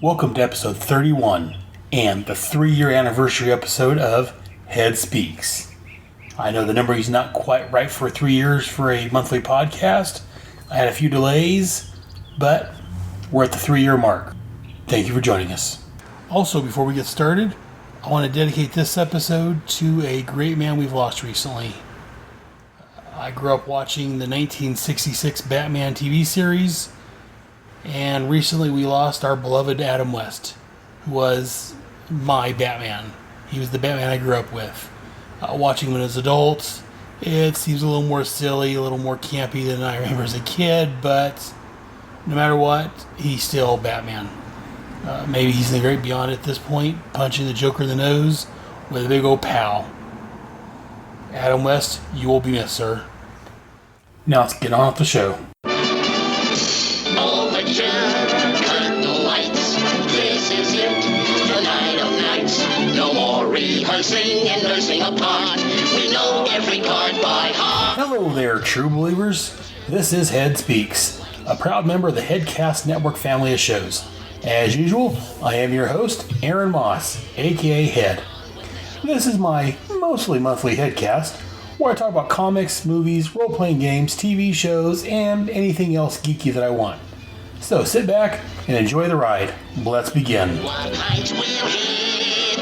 Welcome to episode 31 and the 3-year anniversary episode of Head Speaks. I know the number is not quite right for 3 years for a monthly podcast. I had a few delays, but we're at the 3-year mark. Thank you for joining us. Also, before we get started, I want to dedicate this episode to a great man we've lost recently. I grew up watching the 1966 Batman TV series, and recently we lost our beloved Adam West, who was my Batman. He was the Batman I grew up with. Watching him as an adult, it seems a little more silly, a little more campy than I remember as a kid, but no matter what, he's still Batman. Maybe he's in the great beyond at this point, punching the Joker in the nose with a big old pow. Adam West, you will be missed, sir. Now let's get on with the show. Overture, cut the lights. This is it, the night of nights. No more rehearsing and nursing apart. We know every card by heart. Hello there, true believers. This is Head Speaks, a proud member of the Headcast Network family of shows. As usual, I am your host, Aaron Moss, aka Head. This is my mostly monthly Headcast, where I talk about comics, movies, role-playing games, TV shows, and anything else geeky that I want. So sit back and enjoy the ride. Let's begin. What height will hit?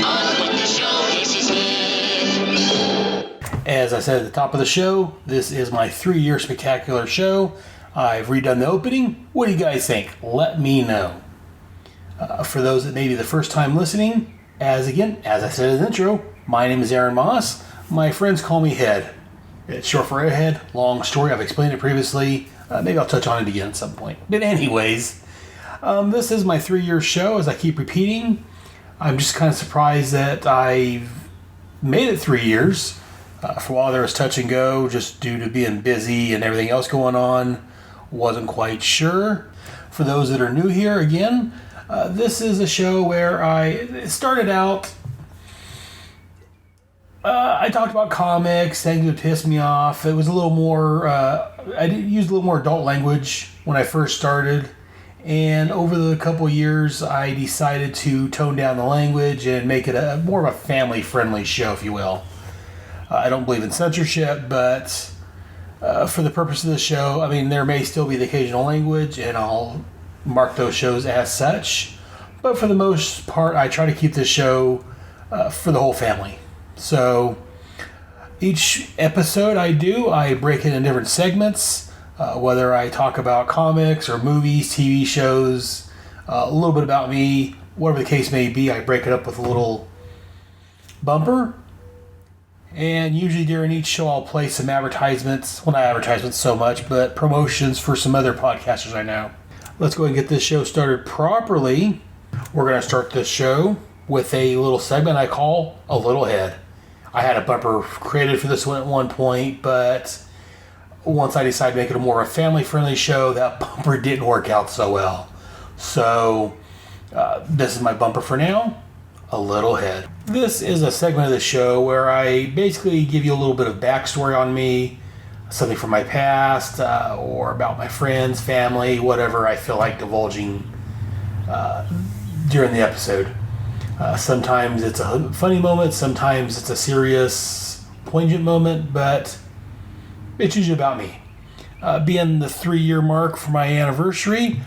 On with the show, this is it. As I said at the top of the show, this is my 3-year spectacular show. I've redone the opening. What do you guys think? Let me know. For those that may be the first time listening, as I said in the intro, my name is Aaron Moss. My friends call me Head. It's short for Airhead. Long story. I've explained it previously. Maybe I'll touch on it again at some point. But anyways, this is my 3-year show, as I keep repeating. I'm just kind of surprised that I've made it 3 years. For a while there was touch and go, just due to being busy and everything else going on. Wasn't quite sure. For those that are new here, again, this is a show where I started out. I talked about comics, things that pissed me off. It was a little more, I used a little more adult language when I first started. And over the couple years, I decided to tone down the language and make it a more of a family-friendly show, if you will. I don't believe in censorship, but for the purpose of the show, I mean, there may still be the occasional language, and I'll mark those shows as such. But for the most part, I try to keep this show for the whole family. So each episode I break it into different segments, whether I talk about comics or movies, TV shows, a little bit about me, whatever the case may be. I break it up with a little bumper. And usually during each show I'll play some advertisements, well, not advertisements so much, but promotions for some other podcasters I know. Let's go ahead and get this show started properly. We're going to start this show with a little segment I call A Little Head. I had a bumper created for this one at one point, but once I decided to make it a more family-friendly show, that bumper didn't work out so well. So this is my bumper for now, A Little Head. This is a segment of the show where I basically give you a little bit of backstory on me, something from my past, or about my friends, family, whatever I feel like divulging during the episode. Sometimes it's a funny moment, sometimes it's a serious, poignant moment, but it's usually about me. Being the 3-year mark for my anniversary,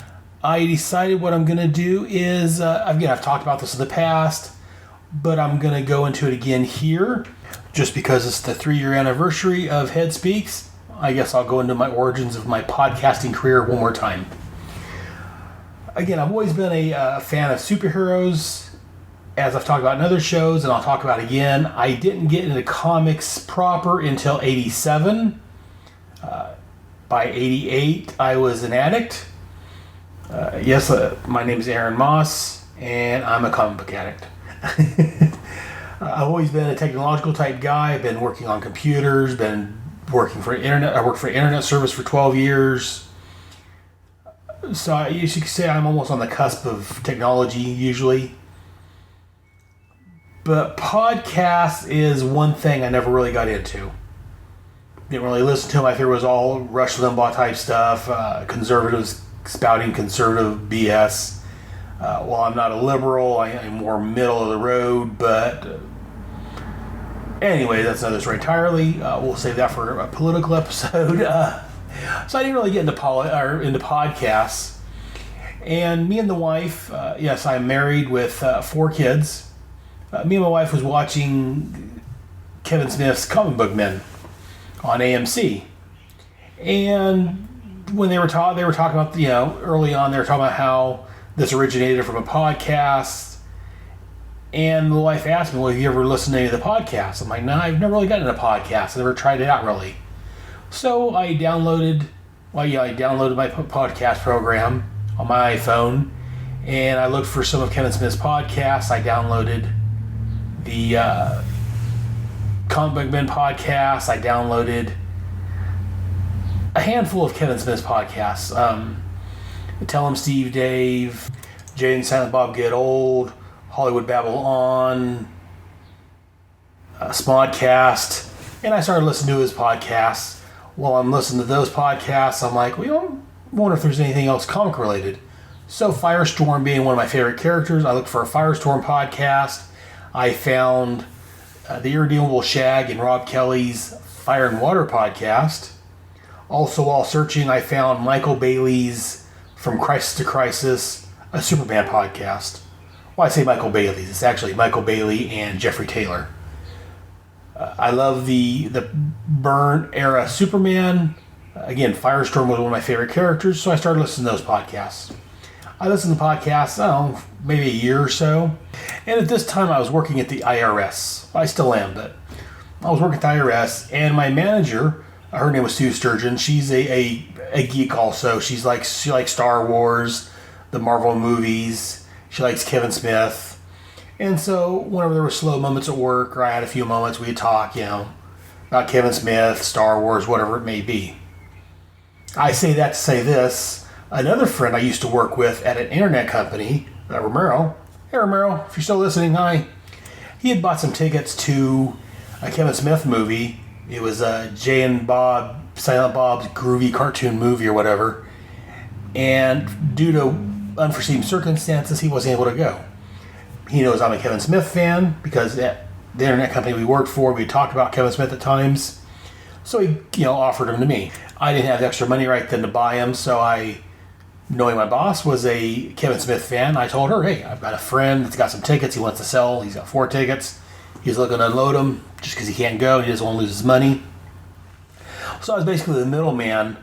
I decided what I'm going to do is, again, I've talked about this in the past, but I'm going to go into it again here. Just because it's the 3-year anniversary of Head Speaks, I guess I'll go into my origins of my podcasting career one more time. Again, I've always been a fan of superheroes, as I've talked about in other shows, and I'll talk about again. I didn't get into comics proper until 87. By 88, I was an addict. Yes, my name is Aaron Moss, and I'm a comic book addict. I've always been a technological type guy. I've been working on computers, been working for internet. I worked for internet service for 12 years. So you should say I'm almost on the cusp of technology usually. But podcasts is one thing I never really got into. Didn't really listen to them. I figured it was all Rush Limbaugh type stuff, conservatives spouting conservative BS. While I'm not a liberal, I'm more middle of the road, but anyway, that's another story entirely. We'll save that for a political episode. So I didn't really get into podcasts. And me and the wife, yes, I'm married with 4 kids. Me and my wife was watching Kevin Smith's Comic Book Men on AMC. And when they were talking about, early on, they were talking about how this originated from a podcast. And the wife asked me, well, have you ever listened to any of the podcasts? I'm like, no, I've never really gotten into podcasts. I've never tried it out, really. So I downloaded my podcast program on my iPhone, and I looked for some of Kevin Smith's podcasts. I downloaded the Comic Book Men podcast. I downloaded a handful of Kevin Smith's podcasts. Tell 'em Steve Dave, Jay and Silent Bob Get Old, Hollywood Babble On, Smodcast, and I started listening to his podcasts. While I'm listening to those podcasts, I'm like, I wonder if there's anything else comic related. So Firestorm being one of my favorite characters, I looked for a Firestorm podcast. I found the Irredeemable Shag and Rob Kelly's Fire and Water podcast. Also, while searching, I found Michael Bailey's From Crisis to Crisis, a Superman podcast. Well, I say Michael Bailey's. It's actually Michael Bailey and Jeffrey Taylor. I love the Byrne era Superman. Again, Firestorm was one of my favorite characters, so I started listening to those podcasts. I listened to podcasts, maybe a year or so. And at this time, I was working at the IRS. I still am, but I was working at the IRS, and my manager, her name was Sue Sturgeon. She's a geek also. She likes Star Wars, the Marvel movies. She likes Kevin Smith. And so whenever there were slow moments at work, or I had a few moments, we'd talk, about Kevin Smith, Star Wars, whatever it may be. I say that to say this. Another friend I used to work with at an internet company, Romero. Hey, Romero, if you're still listening, hi. He had bought some tickets to a Kevin Smith movie. It was Jay and Bob, Silent Bob's groovy cartoon movie or whatever. And due to unforeseen circumstances, he wasn't able to go. He knows I'm a Kevin Smith fan because at the internet company we worked for, we talked about Kevin Smith at times. So he, offered him to me. I didn't have the extra money right then to buy him, so knowing my boss was a Kevin Smith fan, I told her, hey, I've got a friend that's got some tickets he wants to sell. He's got 4 tickets. He's looking to unload them just because he can't go. He doesn't want to lose his money. So I was basically the middleman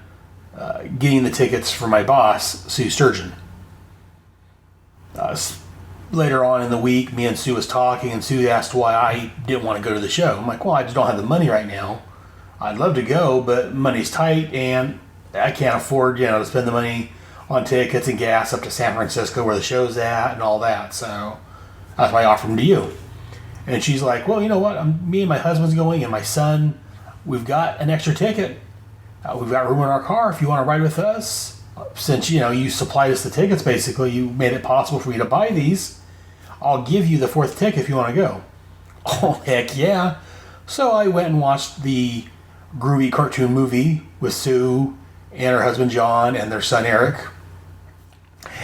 getting the tickets for my boss, Sue Sturgeon. Later on in the week, me and Sue was talking, and Sue asked why I didn't want to go to the show. I'm like, well, I just don't have the money right now. I'd love to go, but money's tight, and I can't afford, to spend the money on tickets and gas up to San Francisco where the show's at and all that. So that's why I offered them to you. And she's like, well, you know what? Me and my husband's going, and my son. We've got an extra ticket. We've got room in our car if you want to ride with us. Since, you supplied us the tickets, basically, you made it possible for me to buy these. I'll give you the 4th ticket if you want to go. Oh, heck yeah. So I went and watched the groovy cartoon movie with Sue and her husband John and their son Eric.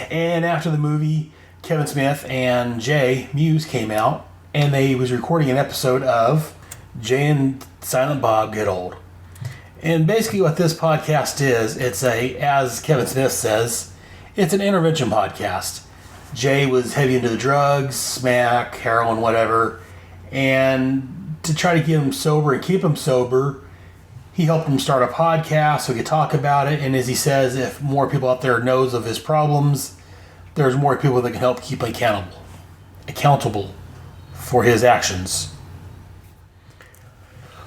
And after the movie, Kevin Smith and Jay Muse came out, and they was recording an episode of Jay and Silent Bob Get Old. And basically what this podcast is, as Kevin Smith says, it's an intervention podcast. Jay was heavy into the drugs, smack, heroin, whatever, and to try to get him sober and keep him sober, he helped him start a podcast so he could talk about it. And as he says, if more people out there knows of his problems, there's more people that can help keep him accountable for his actions.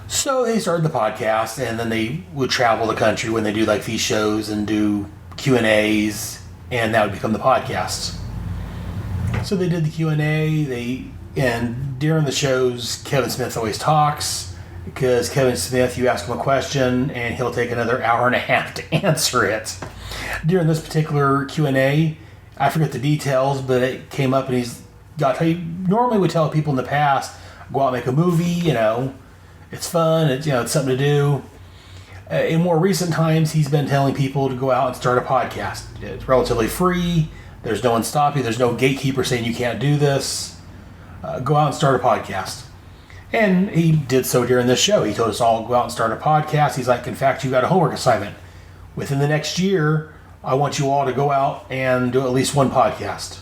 So they started the podcast, and then they would travel the country when they do like these shows and do Q&As, and that would become the podcast. So they did the Q&A, and during the shows, Kevin Smith always talks, because Kevin Smith, you ask him a question, and he'll take another hour and a half to answer it. During this particular Q&A, I forget the details, but it came up, and he normally would tell people in the past, go out and make a movie, it's fun, it's something to do. In more recent times, he's been telling people to go out and start a podcast. It's relatively free. There's no one stopping you. There's no gatekeeper saying you can't do this. Go out and start a podcast. And he did so during this show. He told us all to go out and start a podcast. He's like, in fact, you got a homework assignment. Within the next year, I want you all to go out and do at least one podcast.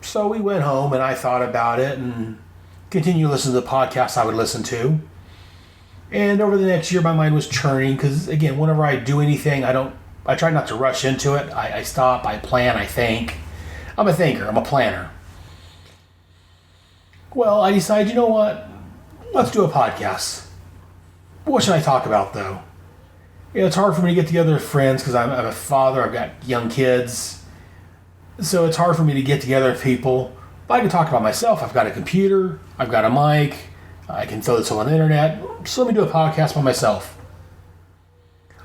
So we went home and I thought about it and continued to listen to the podcasts I would listen to. And over the next year, my mind was churning because, again, whenever I do anything, I try not to rush into it. I stop, I plan, I think. I'm a thinker, I'm a planner. Well, I decided, you know what? Let's do a podcast. What should I talk about, though? It's hard for me to get together with friends because I'm a father, I've got young kids. So it's hard for me to get together with people. But I can talk about myself. I've got a computer, I've got a mic, I can throw this on the internet. So let me do a podcast by myself.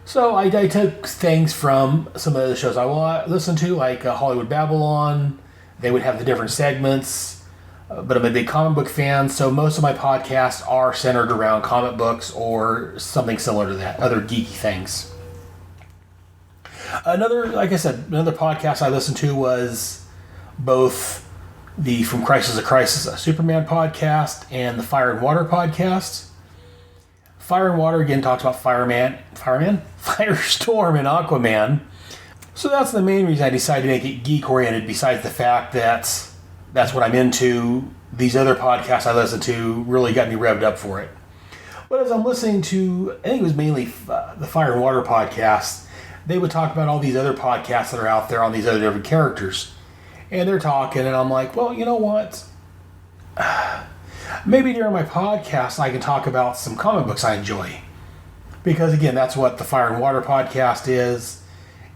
So I took things from some of the shows I listened to, like Hollywood Babylon. They would have the different segments. But I'm a big comic book fan, so most of my podcasts are centered around comic books or something similar to that, other geeky things. Another podcast I listened to was both the From Crisis to Crisis, a Superman podcast, and the Fire and Water podcast. Fire and Water, again, talks about Firestorm and Aquaman. So that's the main reason I decided to make it geek-oriented, besides the fact that that's what I'm into. These other podcasts I listen to really got me revved up for it. But as I'm listening to, I think it was mainly the Fire and Water podcast, they would talk about all these other podcasts that are out there on these other different characters. And they're talking, and I'm like, well, you know what? Maybe during my podcast I can talk about some comic books I enjoy. Because, again, that's what the Fire and Water podcast is.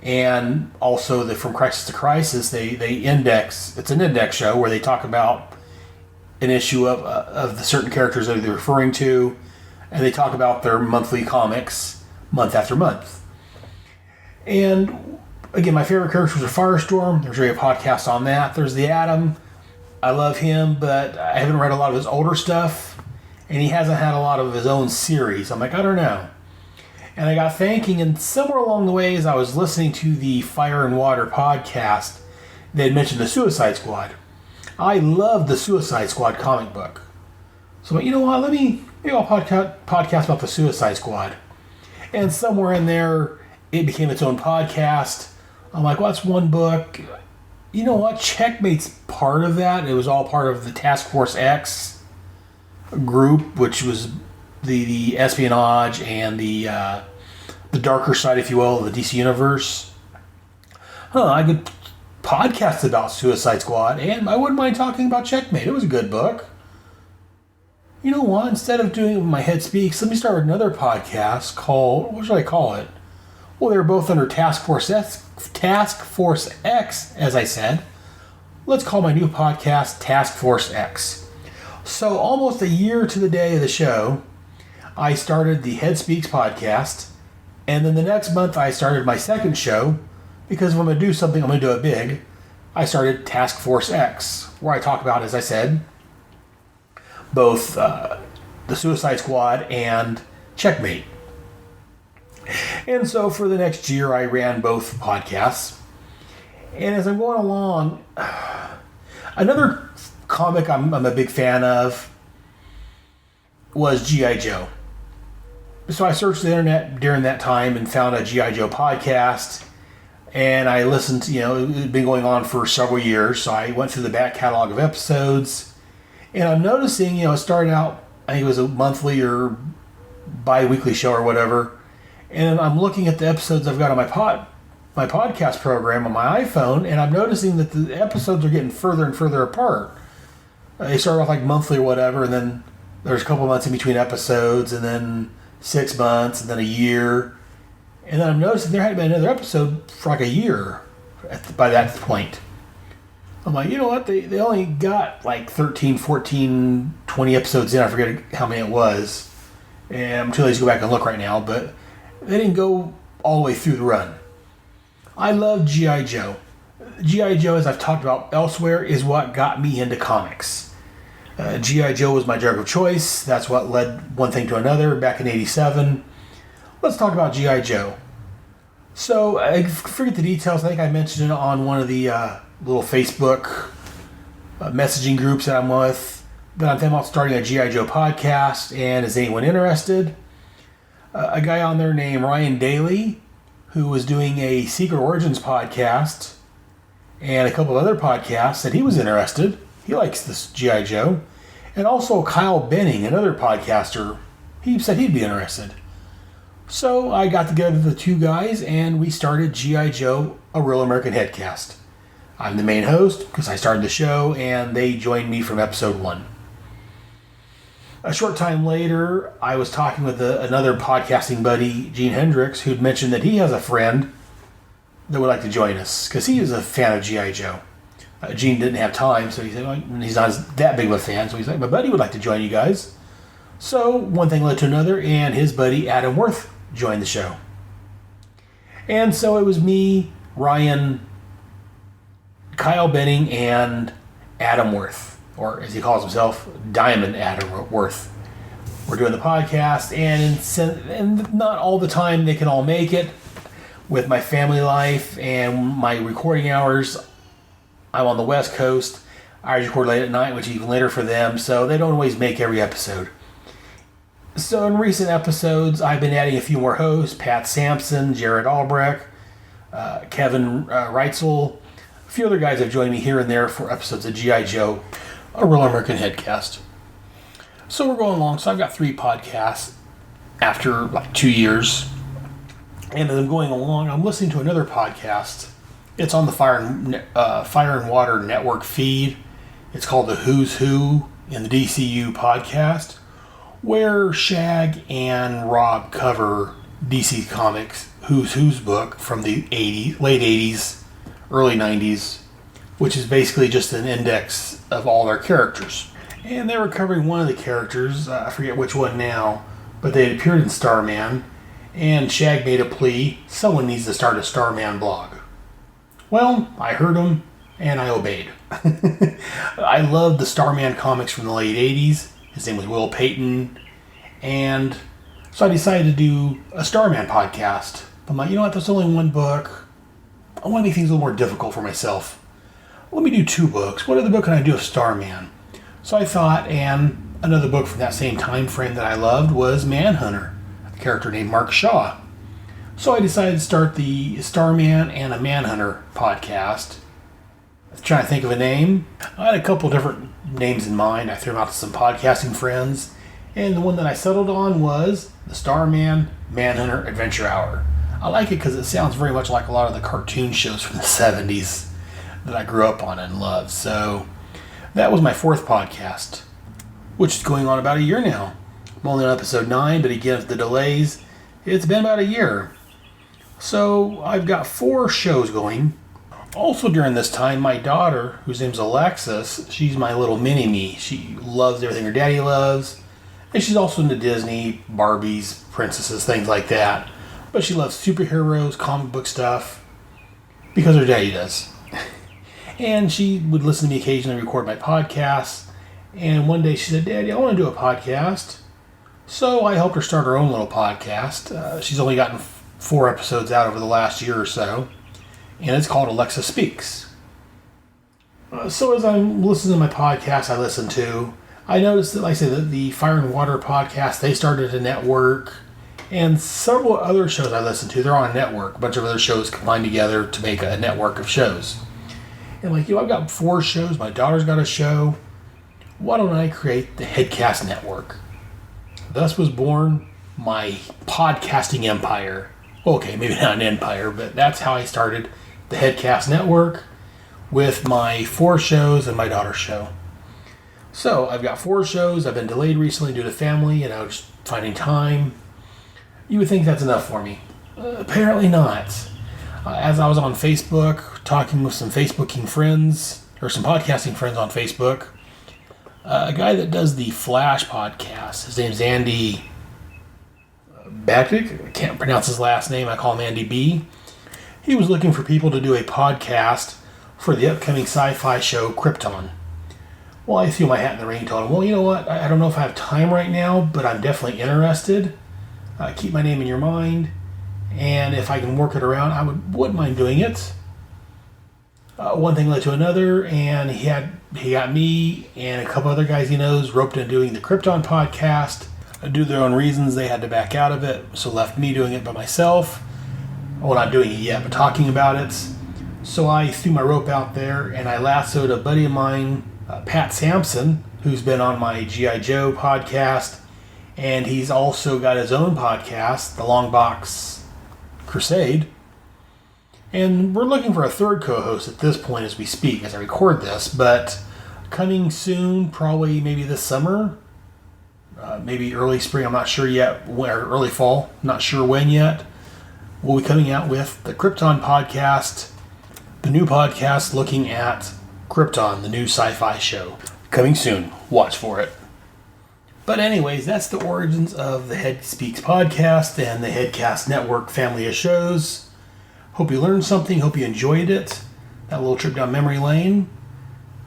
And also the From Crisis to Crisis, they index. It's an index show where they talk about an issue of the certain characters that they're referring to, and they talk about their monthly comics month after month. And again, my favorite characters are Firestorm. There's really a podcast on that. There's the Atom. I love him, but I haven't read a lot of his older stuff, and he hasn't had a lot of his own series. I'm like, I don't know. And I got thinking, and somewhere along the way, as I was listening to the Fire and Water podcast, they had mentioned the Suicide Squad. I love the Suicide Squad comic book. So I'm like, you know what, maybe I'll podcast about the Suicide Squad. And somewhere in there, it became its own podcast. I'm like, well, that's one book. You know what, Checkmate's part of that. It was all part of the Task Force X group, which was the espionage and the darker side, if you will, of the DC Universe. I could podcast about Suicide Squad, and I wouldn't mind talking about Checkmate. It was a good book. You know what? Instead of doing it with my head speaks, let me start another podcast called, what should I call it? Well, they're both under Task Force X, as I said. Let's call my new podcast Task Force X. So almost a year to the day of the show, I started the Head Speaks podcast, and then the next month I started my second show, because if I'm going to do something, I'm going to do it big. I started Task Force X, where I talk about, as I said, both the Suicide Squad and Checkmate. And so for the next year, I ran both podcasts. And as I'm going along, another comic I'm a big fan of was G.I. Joe. So I searched the internet during that time and found a G.I. Joe podcast. And I listened to, it had been going on for several years. So I went through the back catalog of episodes. And I'm noticing, it started out, I think it was a monthly or bi-weekly show or whatever. And I'm looking at the episodes I've got on my podcast program on my iPhone, and I'm noticing that the episodes are getting further and further apart. They start off like monthly or whatever, and then there's a couple months in between episodes, and then 6 months, and then a year. And then I'm noticing there hadn't been another episode for like a year by that point. I'm like, you know what? They only got like 13, 14, 20 episodes in. I forget how many it was. And I'm too lazy to go back and look right now, but they didn't go all the way through the run. I love G.I. Joe. G.I. Joe, as I've talked about elsewhere, is what got me into comics. G.I. Joe was my drug of choice. That's what led one thing to another back in '87. Let's talk about G.I. Joe. So I forget the details. I think I mentioned it on one of the little Facebook messaging groups that I'm with. That I'm thinking about starting a G.I. Joe podcast. And is anyone interested? A guy on there named Ryan Daly, who was doing a Secret Origins podcast and a couple of other podcasts, said he was interested. He likes this G.I. Joe. And also Kyle Benning, another podcaster, he said he'd be interested. So I got together with the two guys and we started G.I. Joe, A Real American Headcast. I'm the main host because I started the show and they joined me from episode 1. A short time later, I was talking with another podcasting buddy, Gene Hendricks, who'd mentioned that he has a friend that would like to join us because he is a fan of G.I. Joe. Gene didn't have time, so he said, well, he's not that big of a fan, so he's like, my buddy would like to join you guys. So one thing led to another, and his buddy Adam Worth joined the show. And so it was me, Ryan, Kyle Benning, and Adam Worth, or as he calls himself, Diamond Adam Worth. We're doing the podcast, and not all the time they can all make it. With my family life and my recording hours, I'm on the West Coast. I record late at night, which is even later for them, so they don't always make every episode. So in recent episodes, I've been adding a few more hosts: Pat Sampson, Jared Albrecht, Kevin Reitzel. A few other guys have joined me here and there for episodes of G.I. Joe, A Real American Headcast. So we're going along. So I've got 3 podcasts after like 2 years. And as I'm going along, I'm listening to another podcast. It's on the Fire and Water Network feed. It's called The Who's Who in the DCU podcast, where Shag and Rob cover DC Comics Who's Who's book from the late 80s, early 90s, which is basically just an index of all their characters. And they were covering one of the characters, I forget which one now, but they had appeared in Starman, and Shag made a plea, someone needs to start a Starman blog. Well, I heard him, and I obeyed. I loved the Starman comics from the late 80s. His name was Will Payton. And so I decided to do a Starman podcast. I'm like, you know what, there's only one book. I want to make things a little more difficult for myself. Let me do 2 books. What other book can I do of Starman? So I thought, and another book from that same time frame that I loved was Manhunter, a character named Mark Shaw. So I decided to start the Starman and a Manhunter podcast. I was trying to think of a name. I had a couple different names in mind. I threw them out to some podcasting friends. And the one that I settled on was the Starman Manhunter Adventure Hour. I like it because it sounds very much like a lot of the cartoon shows from the 70s that I grew up on and loved. So that was my 4th podcast, which is going on about a year now. I'm only on episode 9, but again, with the delays, it's been about a year. So I've got 4 shows going. Also during this time, my daughter, whose name's Alexis, she's my little mini-me. She loves everything her daddy loves. And she's also into Disney, Barbies, princesses, things like that. But she loves superheroes, comic book stuff, because her daddy does. And she would listen to me occasionally record my podcasts. And one day she said, Daddy, I want to do a podcast. So I helped her start her own little podcast. She's only gotten 4 episodes out over the last year or so. And it's called Alexa Speaks. So as I'm listening to my podcast I listen to, I noticed that, like I said, that the Fire and Water podcast, they started a network. And several other shows I listen to, they're on a network. A bunch of other shows combined together to make a network of shows. And like, I've got 4 shows. My daughter's got a show. Why don't I create the Headcast Network? Thus was born my podcasting empire. Okay, maybe not an empire, but that's how I started the Headcast Network with my 4 shows and my daughter's show. So I've got 4 shows. I've been delayed recently due to family, and I was just finding time. You would think that's enough for me. Apparently not. As I was on Facebook, talking with some Facebooking friends, or some podcasting friends on Facebook, a guy that does the Flash podcast, his name's Andy Batic. I can't pronounce his last name. I call him Andy B. He was looking for people to do a podcast for the upcoming sci-fi show Krypton. Well, I threw my hat in the ring and told him, well, you know what? I don't know if I have time right now, but I'm definitely interested. Keep my name in your mind. and if I can work it around, I wouldn't mind doing it. One thing led to another, and he got me and a couple other guys he knows roped into doing the Krypton podcast. Due to their own reasons, they had to back out of it, so left me doing it by myself. Well, not doing it yet, but talking about it. So I threw my rope out there, and I lassoed a buddy of mine, Pat Sampson, who's been on my G.I. Joe podcast, and he's also got his own podcast, the Longbox Crusade. And we're looking for a third co-host at this point as we speak, as I record this, but coming soon, probably maybe this summer, maybe early spring, I'm not sure yet, or early fall, not sure when yet, we'll be coming out with the Krypton podcast, the new podcast looking at Krypton, the new sci-fi show. Coming soon. Watch for it. But anyways, that's the origins of the Head Speaks podcast and the Headcast Network family of shows. Hope you learned something. Hope you enjoyed it. That little trip down memory lane.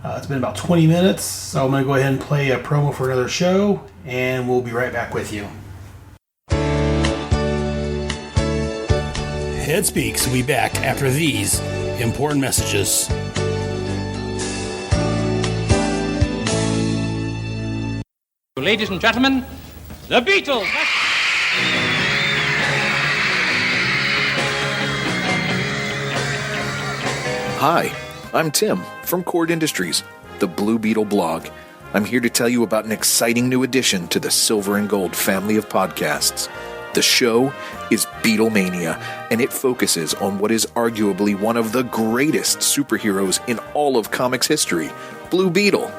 It's been about 20 minutes, so I'm going to go ahead and play a promo for another show, and we'll be right back with you. Head Speaks will be back after these important messages. Ladies and gentlemen, the Beatles! Hi, I'm Tim from Cord Industries, the Blue Beetle blog. I'm here to tell you about an exciting new addition to the Silver and Gold family of podcasts. The show is Beatlemania, and it focuses on what is arguably one of the greatest superheroes in all of comics history, Blue Beetle.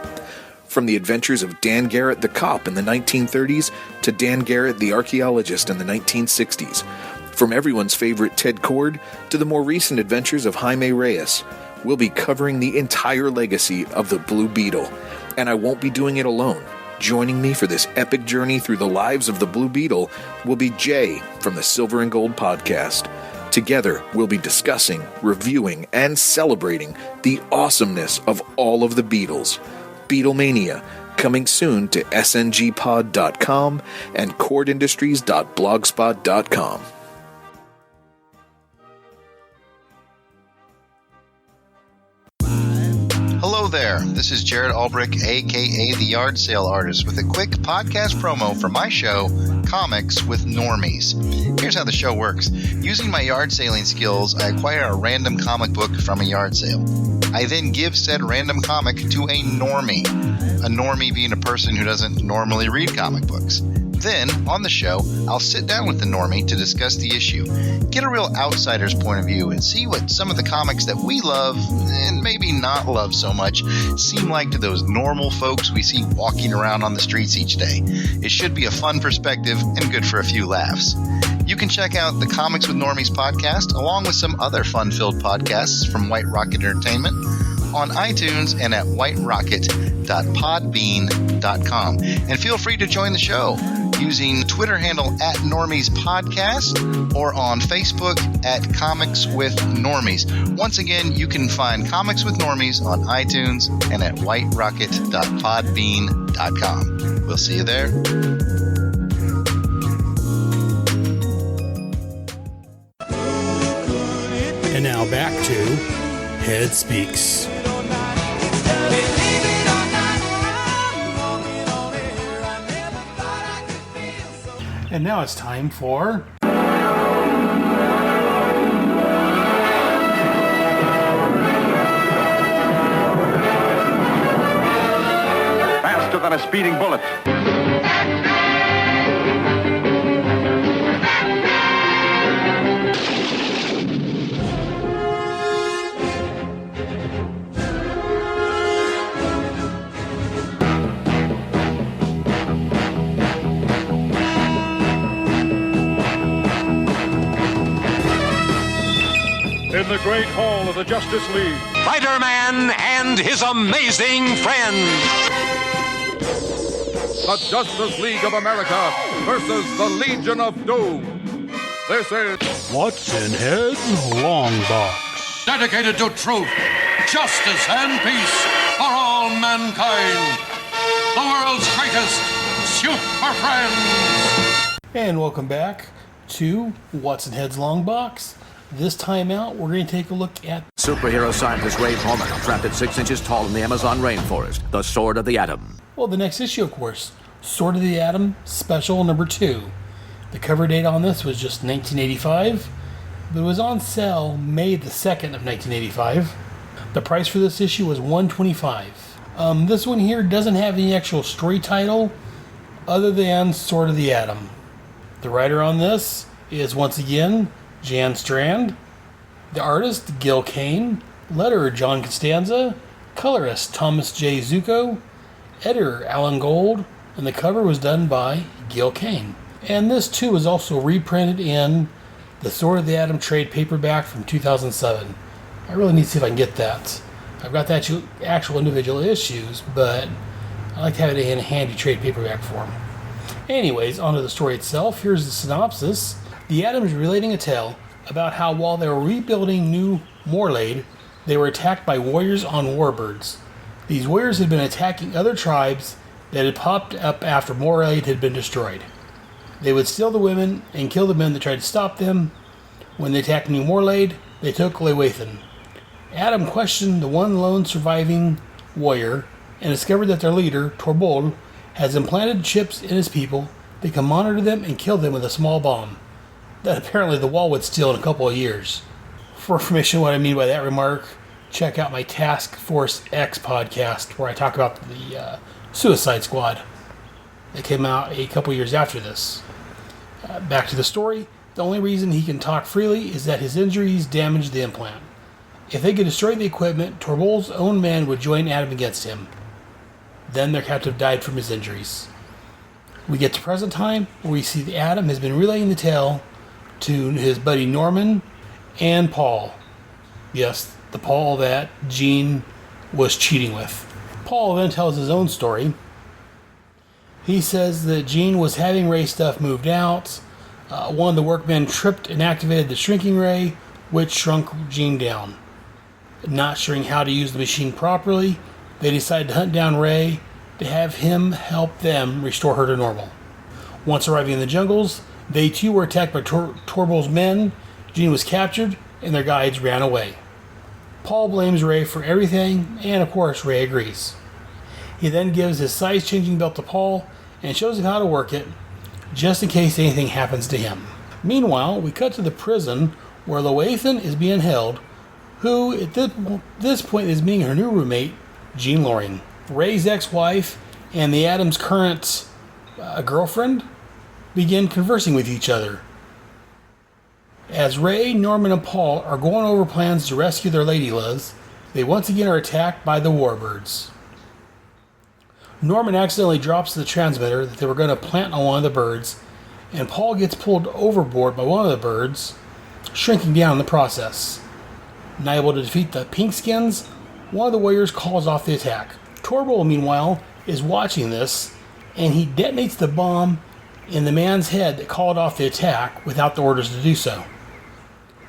From the adventures of Dan Garrett the cop in the 1930s to Dan Garrett the archaeologist in the 1960s. From everyone's favorite Ted Kord to the more recent adventures of Jaime Reyes, we'll be covering the entire legacy of the Blue Beetle. And I won't be doing it alone. Joining me for this epic journey through the lives of the Blue Beetle will be Jay from the Silver and Gold podcast. Together, we'll be discussing, reviewing, and celebrating the awesomeness of all of the Beatles. Beatlemania, coming soon to sngpod.com and cordindustries.blogspot.com. Hello there, this is Jared Albrick, aka The Yard Sale Artist, with a quick podcast promo for my show, Comics with Normies. Here's how the show works. Using my yard sailing skills, I acquire a random comic book from a yard sale. I then give said random comic to a normie. A normie being a person who doesn't normally read comic books. Then, on the show, I'll sit down with the normie to discuss the issue, get a real outsider's point of view, and see what some of the comics that we love, and maybe not love so much, seem like to those normal folks we see walking around on the streets each day. It should be a fun perspective and good for a few laughs. You can check out the Comics with Normies podcast, along with some other fun-filled podcasts from White Rocket Entertainment, on iTunes and at whiterocket.podbean.com. And feel free to join the show using the Twitter handle at Normies Podcast or on Facebook at Comics with Normies. Once again, you can find Comics with Normies on iTunes and at whiterocket.podbean.com. We'll see you there. And now back to Head Speaks. And now it's time for... Faster than a speeding bullet. In the great hall of the Justice League, Spider-Man and his amazing friends. the Justice League of America versus the Legion of Doom. This is What's in Head's Longbox? Dedicated to truth, justice, and peace for all mankind. The world's greatest super friends. And welcome back to What's in Head's Longbox. This time out, we're going to take a look at Superhero scientist Ray Palmer, trapped at 6 inches tall in the Amazon rainforest, the Sword of the Atom. well, the next issue, of course, Sword of the Atom, Special number 2. The cover date on this was just 1985, but it was on sale May the 2nd of 1985. The price for this issue was $125. This one here doesn't have any actual story title other than Sword of the Atom. The writer on this is, once again, Jan Strand. The artist, Gil Kane. Letterer, John Costanza. Colorist, Thomas J. Zucco. Editor, Alan Gold. And the cover was done by Gil Kane. And this, too, was also reprinted in the Sword of the Atom trade paperback from 2007. I really need to see if I can get that. I've got the actual individual issues, but I like to have it in a handy trade paperback form. Anyways, onto the story itself. Here's the synopsis. The Atoms relating a tale about how while they were rebuilding New Morlade, they were attacked by warriors on warbirds. These warriors had been attacking other tribes that had popped up after Morlade had been destroyed. They would steal the women and kill the men that tried to stop them. When they attacked New Morlade, they took Lewiathan. Adam questioned the one lone surviving warrior and discovered that their leader, Torbol, has implanted chips in his people that can monitor them and kill them with a small bomb that apparently the wall would steal in a couple of years. For information on what I mean by that remark, check out my Task Force X podcast where I talk about the Suicide Squad that came out a couple years after this. Back to the story. The only reason he can talk freely is that his injuries damaged the implant. If they could destroy the equipment, Torbol's own men would join Adam against him. Then their captive died from his injuries. We get to present time, where we see that Adam has been relaying the tale to his buddy Norman and Paul. Yes, the Paul that Jean was cheating with. Paul then tells his own story. He says that Jean was having Ray stuff moved out. One of the workmen tripped and activated the shrinking ray, which shrunk Jean down. Not sure how to use the machine properly, they decided to hunt down Ray to have him help them restore her to normal. Once arriving in the jungles, they too were attacked by Torbol's men. Jean was captured, and their guides ran away. Paul blames Ray for everything, and of course Ray agrees. He then gives his size-changing belt to Paul and shows him how to work it, just in case anything happens to him. Meanwhile, we cut to the prison where Lewiathan is being held, who at this point is meeting her new roommate, Jean Loring. Ray's ex-wife and the Adams' current girlfriend begin conversing with each other. As Ray, Norman, and Paul are going over plans to rescue their ladyloves, they once again are attacked by the warbirds. Norman accidentally drops the transmitter that they were going to plant on one of the birds, and Paul gets pulled overboard by one of the birds, shrinking down in the process. Not able to defeat the Pinkskins, one of the warriors calls off the attack. Torbol, meanwhile, is watching this, and he detonates the bomb in the man's head that called off the attack without the orders to do so.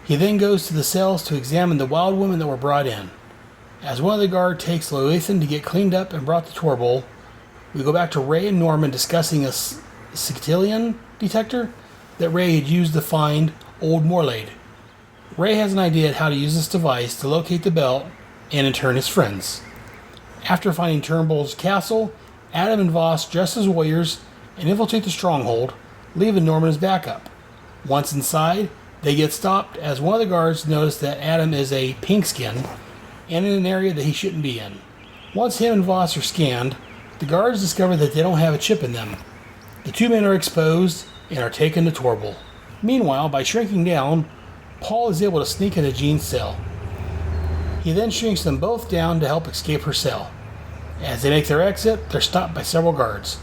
He then goes to the cells to examine the wild women that were brought in. As one of the guard takes Lewiathan to get cleaned up and brought to Torbol, we go back to Ray and Norman discussing a Sectilian detector that Ray had used to find Old Morlade. Ray has an idea of how to use this device to locate the belt and in turn his friends. After finding Turnbull's castle, Adam and Voss dress as warriors and infiltrate the stronghold, leaving Norman as backup. Once inside, they get stopped as one of the guards notice that Adam is a pinkskin and in an area that he shouldn't be in. Once him and Voss are scanned, the guards discover that they don't have a chip in them. The two men are exposed and are taken to Torbol. Meanwhile, by shrinking down, Paul is able to sneak into Jean's cell. He then shrinks them both down to help escape her cell. As they make their exit, they're stopped by several guards.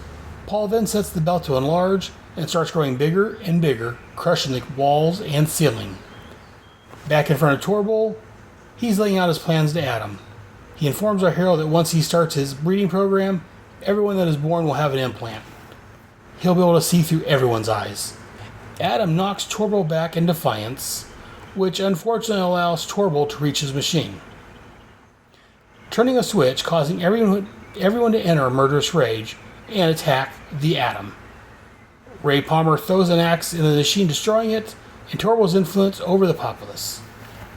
Paul then sets the belt to enlarge and starts growing bigger and bigger, crushing the walls and ceiling. Back in front of Torbol, he's laying out his plans to Adam. He informs our hero that once he starts his breeding program, everyone that is born will have an implant. He'll be able to see through everyone's eyes. Adam knocks Torbol back in defiance, which unfortunately allows Torbol to reach his machine, turning a switch, causing everyone to enter a murderous rage and attack the Atom. Ray Palmer throws an axe into the machine, destroying it, and Torbal's influence over the populace.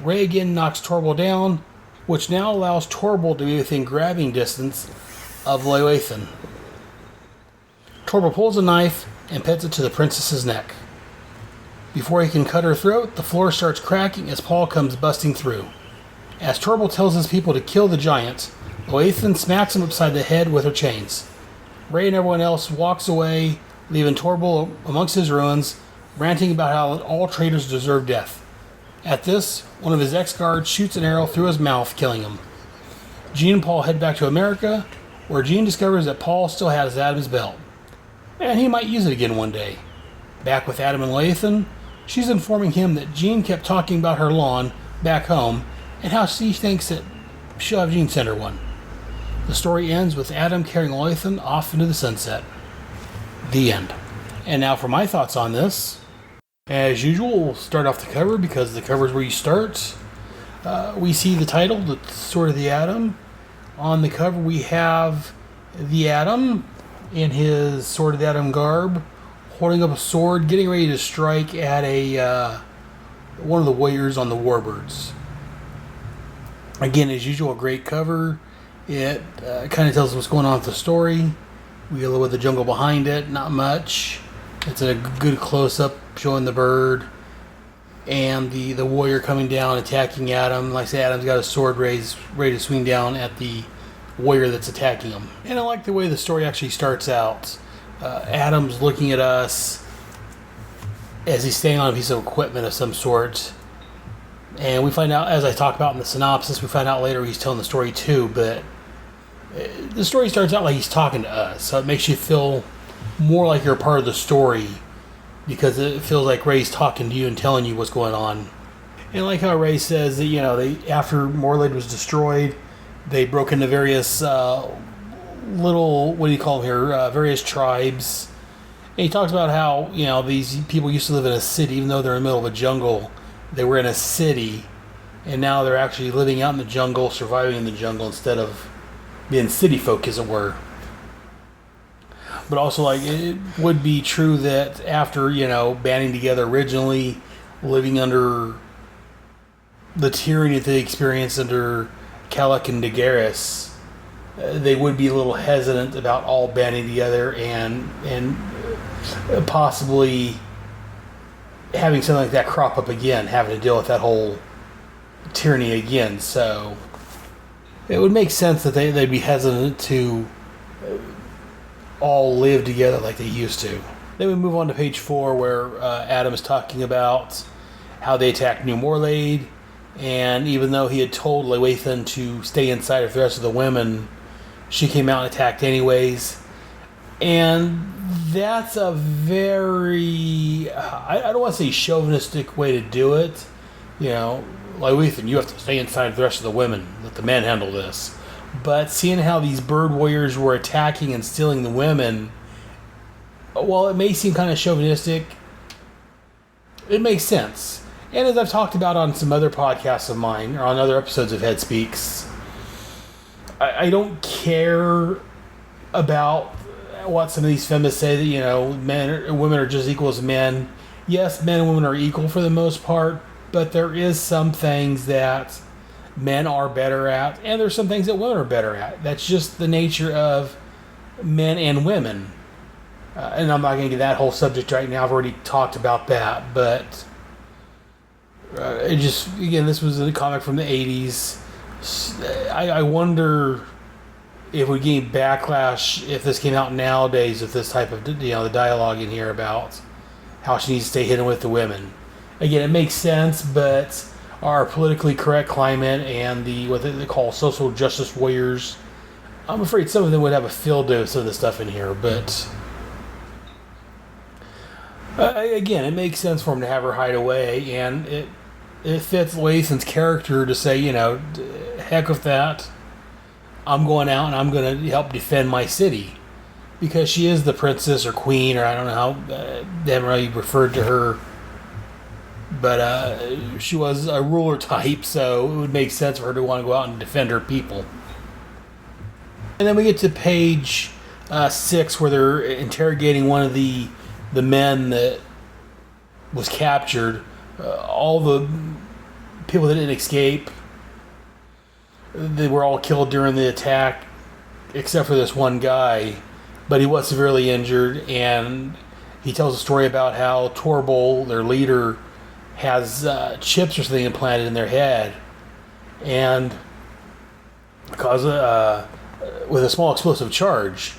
Ray again knocks Torbal down, which now allows Torbal to be within grabbing distance of Lewiathan. Torbal pulls a knife and puts it to the princess's neck. Before he can cut her throat, the floor starts cracking as Paul comes busting through. As Torbal tells his people to kill the giant, Lewiathan smacks him upside the head with her chains. Ray and everyone else walks away, leaving Torbal amongst his ruins, ranting about how all traitors deserve death. At this, one of his ex-guards shoots an arrow through his mouth, killing him. Jean and Paul head back to America, where Jean discovers that Paul still has Adam's belt, and he might use it again one day. Back with Adam and Lewiathan, she's informing him that Jean kept talking about her lawn back home and how she thinks that she'll have Jean send her one. The story ends with Adam carrying Lewiathan off into the sunset. The end. And now for my thoughts on this. As usual, we'll start off the cover because the cover is where you start. We see the title, The Sword of the Atom. On the cover we have the Atom in his Sword of the Atom garb, holding up a sword, getting ready to strike at one of the warriors on the Warbirds. Again, as usual, a great cover. It kind of tells us what's going on with the story. We get a little bit of the jungle behind it, not much. It's a good close-up showing the bird and the warrior coming down, attacking Adam. Like I say, Adam's got a sword raised, ready to swing down at the warrior that's attacking him. And I like the way the story actually starts out. Adam's looking at us as he's staying on a piece of equipment of some sort. And we find out, as I talk about in the synopsis, we find out later he's telling the story too, but the story starts out like he's talking to us, so it makes you feel more like you're a part of the story because it feels like Ray's talking to you and telling you what's going on. And like how Ray says that, after Morlade was destroyed, they broke into various various tribes. And he talks about how, these people used to live in a city, even though they're in the middle of a jungle, they were in a city, and now they're actually living out in the jungle, surviving in the jungle instead of being city folk, as it were. But also, it would be true that after, banding together originally, living under the tyranny that they experienced under Kalak and Dagaris, they would be a little hesitant about all banding together and possibly having something like that crop up again, having to deal with that whole tyranny again. So it would make sense that they'd be hesitant to all live together like they used to. Then we move on to page 4, where Adam is talking about how they attacked New Morlade, and even though he had told Lewiathan to stay inside with the rest of the women, she came out and attacked anyways. And that's a very, I don't want to say chauvinistic way to do it. Lewiathan, you have to stay inside with the rest of the women. Let the men handle this. But seeing how these bird warriors were attacking and stealing the women, while it may seem kind of chauvinistic, it makes sense. And as I've talked about on some other podcasts of mine, or on other episodes of Head Speaks, I don't care about what some of these feminists say that, women are just equal as men. Yes, men and women are equal for the most part, but there is some things that men are better at, and there's some things that women are better at. That's just the nature of men and women. And I'm not going to get that whole subject right now. I've already talked about that, but this was a comic from the 80s. I wonder if we gain backlash if this came out nowadays with this type of, the dialogue in here about how she needs to stay hidden with the women. Again, it makes sense, but our politically correct climate and what they call social justice warriors, I'm afraid some of them would have a field day with some of the stuff in here, but again, it makes sense for him to have her hide away, and it fits Lewiathan's character to say, heck with that. I'm going out and I'm going to help defend my city. Because she is the princess or queen, or I don't know how they haven't really referred to her. But she was a ruler type, so it would make sense for her to want to go out and defend her people. And then we get to page 6, where they're interrogating one of the the men that was captured, all the people that didn't escape, they were all killed during the attack, except for this one guy. But he was severely injured, and he tells a story about how Torbull, their leader, has chips or something implanted in their head, and cause with a small explosive charge.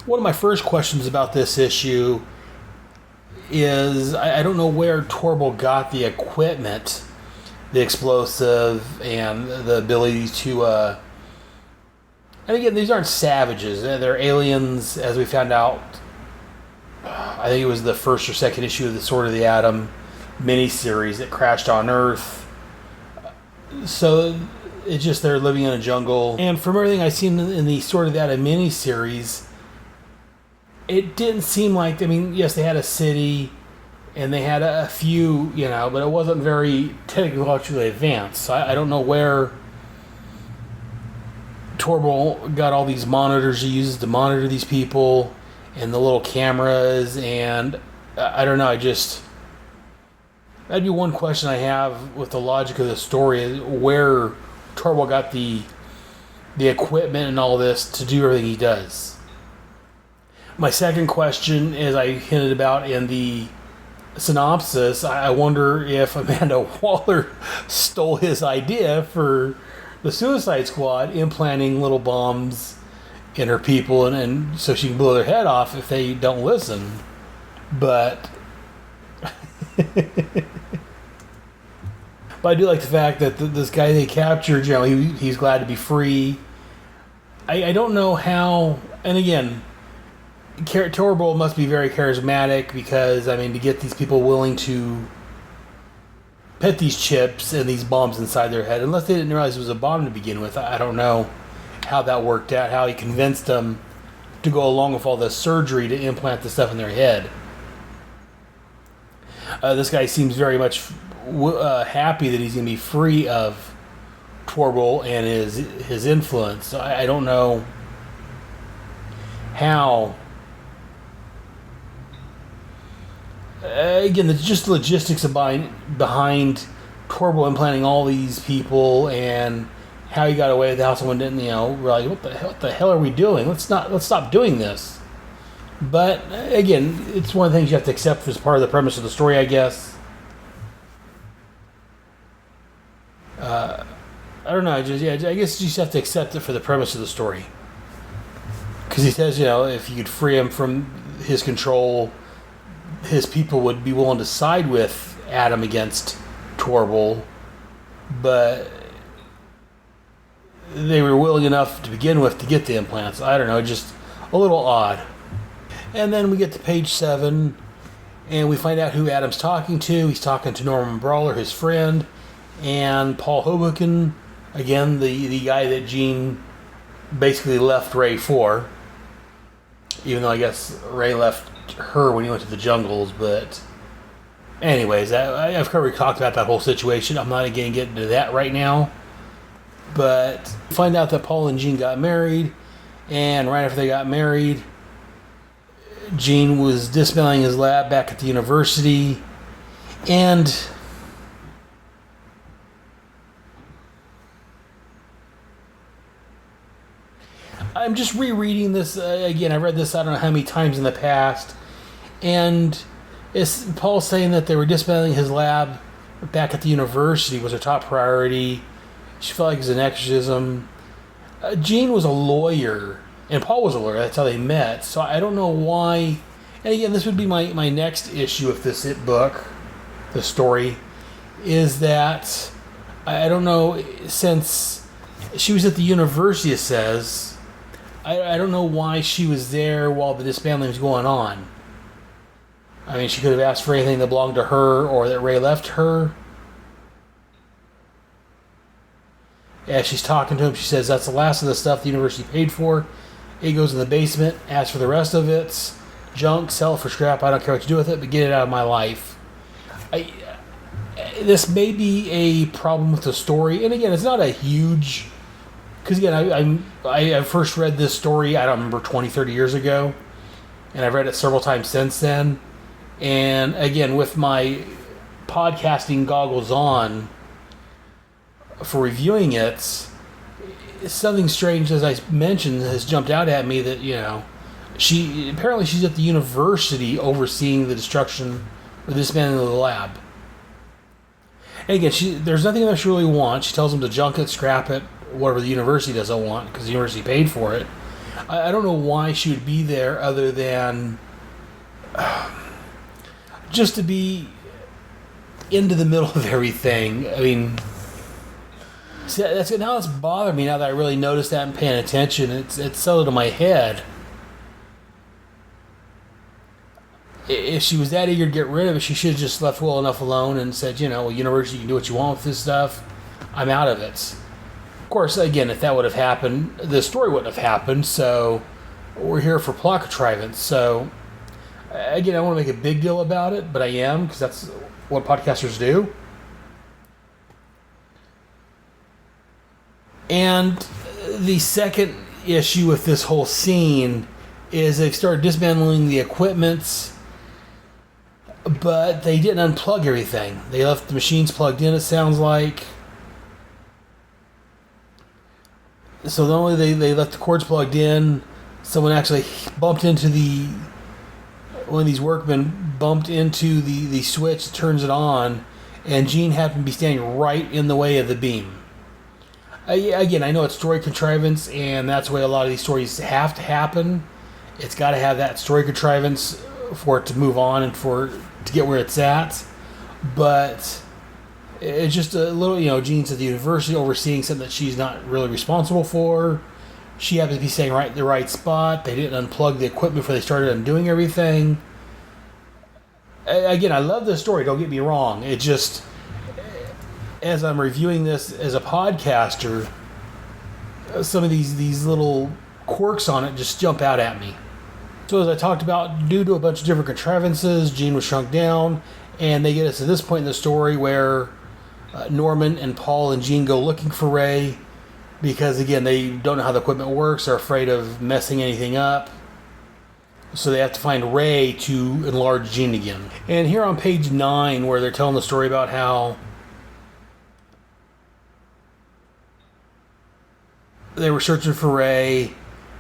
One of my first questions about this issue is I don't know where Torbull got the equipment, the explosive, and the ability to. And again, these aren't savages; they're aliens, as we found out. I think it was the first or second issue of the Sword of the Atom miniseries that crashed on Earth. So it's just they're living in a jungle. And from everything I've seen in the Sword of the Atom miniseries, it didn't seem like, I mean, yes, they had a city and they had a few, but it wasn't very technologically advanced. So I don't know where Torbull got all these monitors he uses to monitor these people and the little cameras, and I don't know, that'd be one question I have with the logic of the story, is where Torbull got the equipment and all this to do everything he does. My second question, as I hinted about in the synopsis, I wonder if Amanda Waller stole his idea for the Suicide Squad, implanting little bombs in her people and so she can blow their head off if they don't listen. But but I do like the fact that this guy they captured, he's glad to be free. I don't know how, and again, Torbull must be very charismatic, because, I mean, to get these people willing to put these chips and these bombs inside their head, unless they didn't realize it was a bomb to begin with. I don't know how that worked out, how he convinced them to go along with all the surgery to implant the stuff in their head. This guy seems very much happy that he's going to be free of Torbull and his influence. So I don't know how. Again, it's just the logistics behind Torbull implanting all these people and how he got away with it, how someone didn't, realize, what the hell are we doing? Let's stop doing this. But again, it's one of the things you have to accept as part of the premise of the story, I guess. I don't know. I guess you just have to accept it for the premise of the story. Because he says, if you could free him from his control, his people would be willing to side with Adam against Torbull, but they were willing enough to begin with to get the implants. I don't know, just a little odd. And then we get to page 7, and we find out who Adam's talking to. He's talking to Norman Brawler, his friend, and Paul Hoboken, again, the guy that Jean basically left Ray for, even though I guess Ray left her when he went to the jungles. But anyways, I've already talked about that whole situation. I'm not going to get into that right now. But find out that Paul and Jean got married, and right after they got married, Jean was dismantling his lab back at the university, and I'm just rereading this again. I read this I don't know how many times in the past, and it's Paul saying that they were dismantling his lab back at the university was her top priority. She felt like it was an exorcism. Jean was a lawyer, and Paul was a lawyer. That's how they met. So I don't know why. And again, this would be my next issue of this book, the story, is that I don't know, since she was at the university, it says, I don't know why she was there while the dismantling was going on. I mean, she could have asked for anything that belonged to her or that Ray left her. As she's talking to him, she says, that's the last of the stuff the university paid for. It goes in the basement. As for the rest of it, junk, sell it for scrap. I don't care what you do with it, but get it out of my life. This may be a problem with the story. And again, it's not a huge... Because again, I first read this story, I don't remember, 20, 30 years ago. And I've read it several times since then. And again, with my podcasting goggles on for reviewing it, something strange, as I mentioned, has jumped out at me that, she's at the university overseeing the destruction or dismantling of the lab. And again, there's nothing that she really wants. She tells them to junk it, scrap it, whatever the university doesn't want, because the university paid for it. I don't know why she would be there other than just to be into the middle of everything. I mean, that's bothered me now that I really noticed that and paying attention. It's settled in my head. If she was that eager to get rid of it, she should have just left well enough alone and said, university, you can do what you want with this stuff. I'm out of it. Of course, again, if that would have happened, the story wouldn't have happened, so we're here for plot contrivance. So, again, I don't want to make a big deal about it, but I am, because that's what podcasters do. And the second issue with this whole scene is they've started dismantling the equipment, but they didn't unplug everything. They left the machines plugged in, it sounds like. So not only they left the cords plugged in, someone actually bumped into one of these workmen bumped into the switch that turns it on, and Jean happened to be standing right in the way of the beam. Again, I know it's story contrivance, and that's the way a lot of these stories have to happen. It's got to have that story contrivance for it to move on and to get where it's at. But it's just a little, Jean's at the university overseeing something that she's not really responsible for. She happens to be staying right in the right spot. They didn't unplug the equipment before they started undoing everything. Again, I love this story, don't get me wrong. It just, as I'm reviewing this as a podcaster, some of these little quirks on it just jump out at me. So as I talked about, due to a bunch of different contrivances, Jean was shrunk down, and they get us to this point in the story where Norman and Paul and Jean go looking for Ray, because again, they don't know how the equipment works, they're afraid of messing anything up. So they have to find Ray to enlarge Jean again. And here on page 9, where they're telling the story about how they were searching for Ray,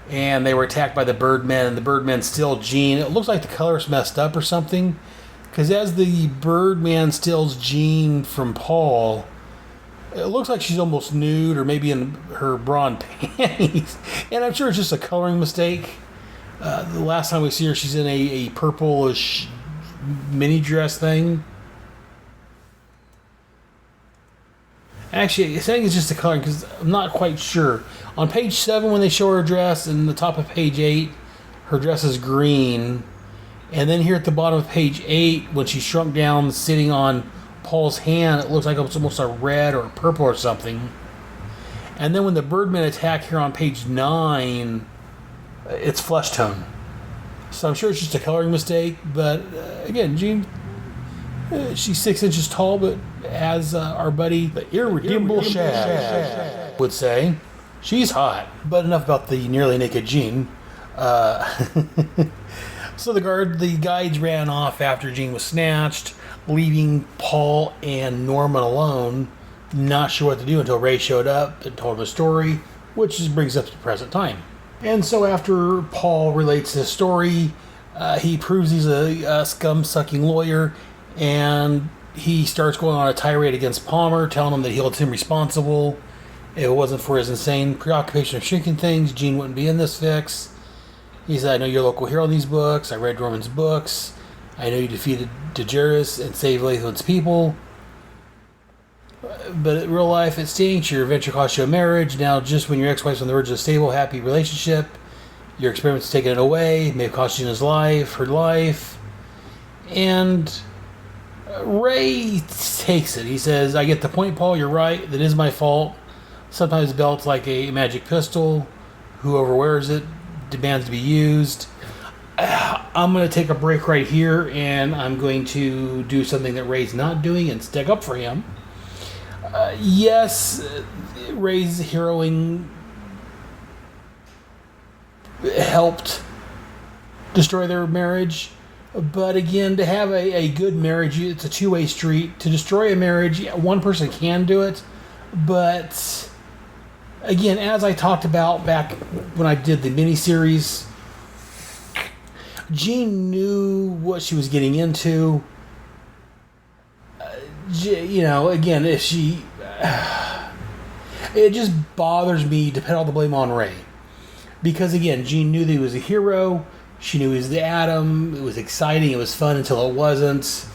and they were attacked by the Birdmen, and the Birdmen steal Jean. It looks like the color's messed up or something, because as the Birdman steals Jean from Paul, it looks like she's almost nude, or maybe in her bra and panties. And I'm sure it's just a coloring mistake. The last time we see her, she's in a purplish mini dress thing. Actually, I think it's just a coloring, because I'm not quite sure. On page 7, when they show her dress, and the top of page 8, her dress is green. And then here at the bottom of page 8, when she's shrunk down, sitting on Paul's hand, it looks like it's almost a red or a purple or something. And then when the Birdmen attack here on page 9, it's flesh tone. So I'm sure it's just a coloring mistake, but again, Jean, she's 6 inches tall, but as our buddy, the irredeemable Shad, would say, she's hot. But enough about the nearly naked Jean. So the guides ran off after Jean was snatched, leaving Paul and Norman alone, not sure what to do until Ray showed up and told him a story, which just brings us to the present time. And so after Paul relates his story, he proves he's a scum-sucking lawyer, and he starts going on a tirade against Palmer, telling him that he holds him responsible. If it wasn't for his insane preoccupation of shrinking things, Jean wouldn't be in this fix. He said, I know you're a local hero in these books. I read Norman's books. I know you defeated Daenerys and saved Lathan's people. But in real life, it stinks. Your adventure cost you a marriage. Now, just when your ex-wife's on the verge of a stable, happy relationship, your experiment's taken it away. It may have cost you his life, her life. And Ray takes it. He says, I get the point, Paul. You're right. That is my fault. Sometimes the belt's like a magic pistol. Whoever wears it demands to be used. I'm going to take a break right here, and I'm going to do something that Ray's not doing and stick up for him. Yes, Ray's heroing helped destroy their marriage, But again, to have a good marriage, it's a two-way street. To destroy a marriage, one person can do it. But again, as I talked about back when I did the miniseries, Jean knew what she was getting into. Again, if she... it just bothers me to put all the blame on Ray. Because again, Jean knew that he was a hero. She knew he was the Atom. It was exciting. It was fun until it wasn't.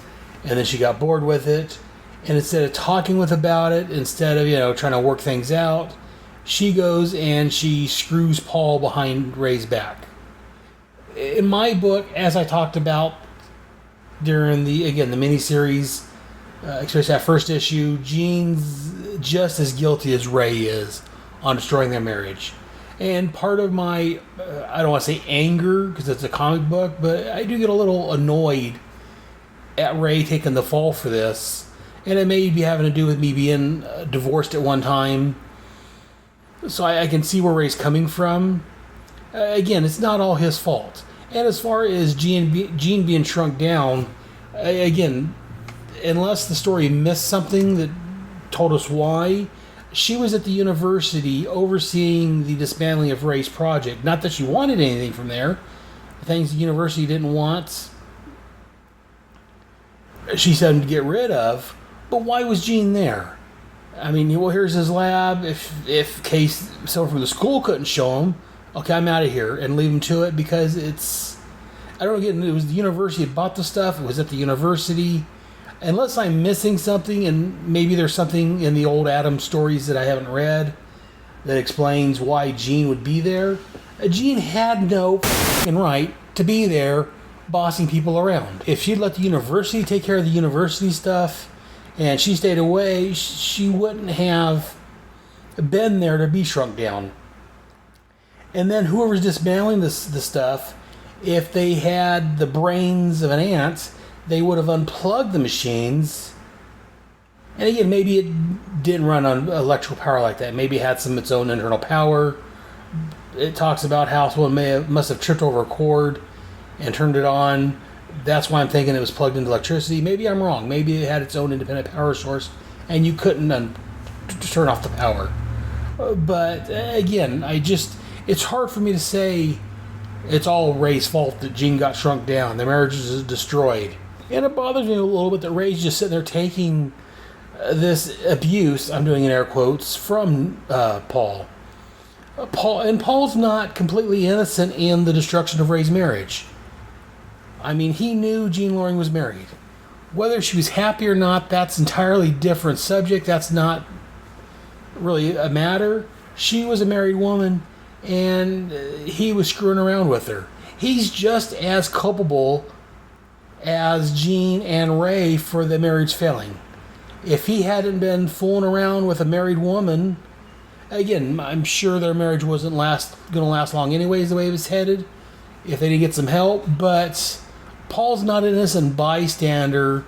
And then she got bored with it. And instead of talking with about it, instead of, trying to work things out, she goes and she screws Paul behind Ray's back. In my book, as I talked about during the miniseries, especially that first issue, Jean's just as guilty as Ray is on destroying their marriage. And part of my, I don't want to say anger, because it's a comic book, but I do get a little annoyed at Ray taking the fall for this. And it may be having to do with me being divorced at one time. So I can see where Ray's coming from. Again, it's not all his fault. And as far as Jean being shrunk down, again, unless the story missed something that told us why, she was at the university overseeing the dismantling of Ray's project. Not that she wanted anything from there. The things the university didn't want, she said to get rid of. But why was Jean there? I mean, well, here's his lab. If case someone from the school couldn't show him, okay, I'm out of here, and leave him to it, because it's... I don't know, again, it was the university that bought the stuff. It was at the university. Unless I'm missing something, and maybe there's something in the old Atom stories that I haven't read that explains why Jean would be there. Jean had no right to be there bossing people around. If she'd let the university take care of the university stuff and she stayed away, she wouldn't have been there to be shrunk down. And then whoever's dismantling the stuff, if they had the brains of an ant, they would have unplugged the machines. And again, maybe it didn't run on electrical power like that. Maybe it had some of its own internal power. It talks about how someone must have tripped over a cord and turned it on. That's why I'm thinking it was plugged into electricity. Maybe I'm wrong. Maybe it had its own independent power source and you couldn't turn off the power. But again, it's hard for me to say it's all Ray's fault that Jean got shrunk down. The marriage is destroyed. And it bothers me a little bit that Ray's just sitting there taking this abuse, I'm doing in air quotes, from Paul. Paul's not completely innocent in the destruction of Ray's marriage. I mean, he knew Jean Loring was married. Whether she was happy or not, that's entirely different subject. That's not really a matter. She was a married woman, and he was screwing around with her. He's just as culpable as Jean and Ray for the marriage failing. If he hadn't been fooling around with a married woman, again, I'm sure their marriage wasn't going to last long anyways, the way it was headed, if they didn't get some help. But Paul's not an innocent bystander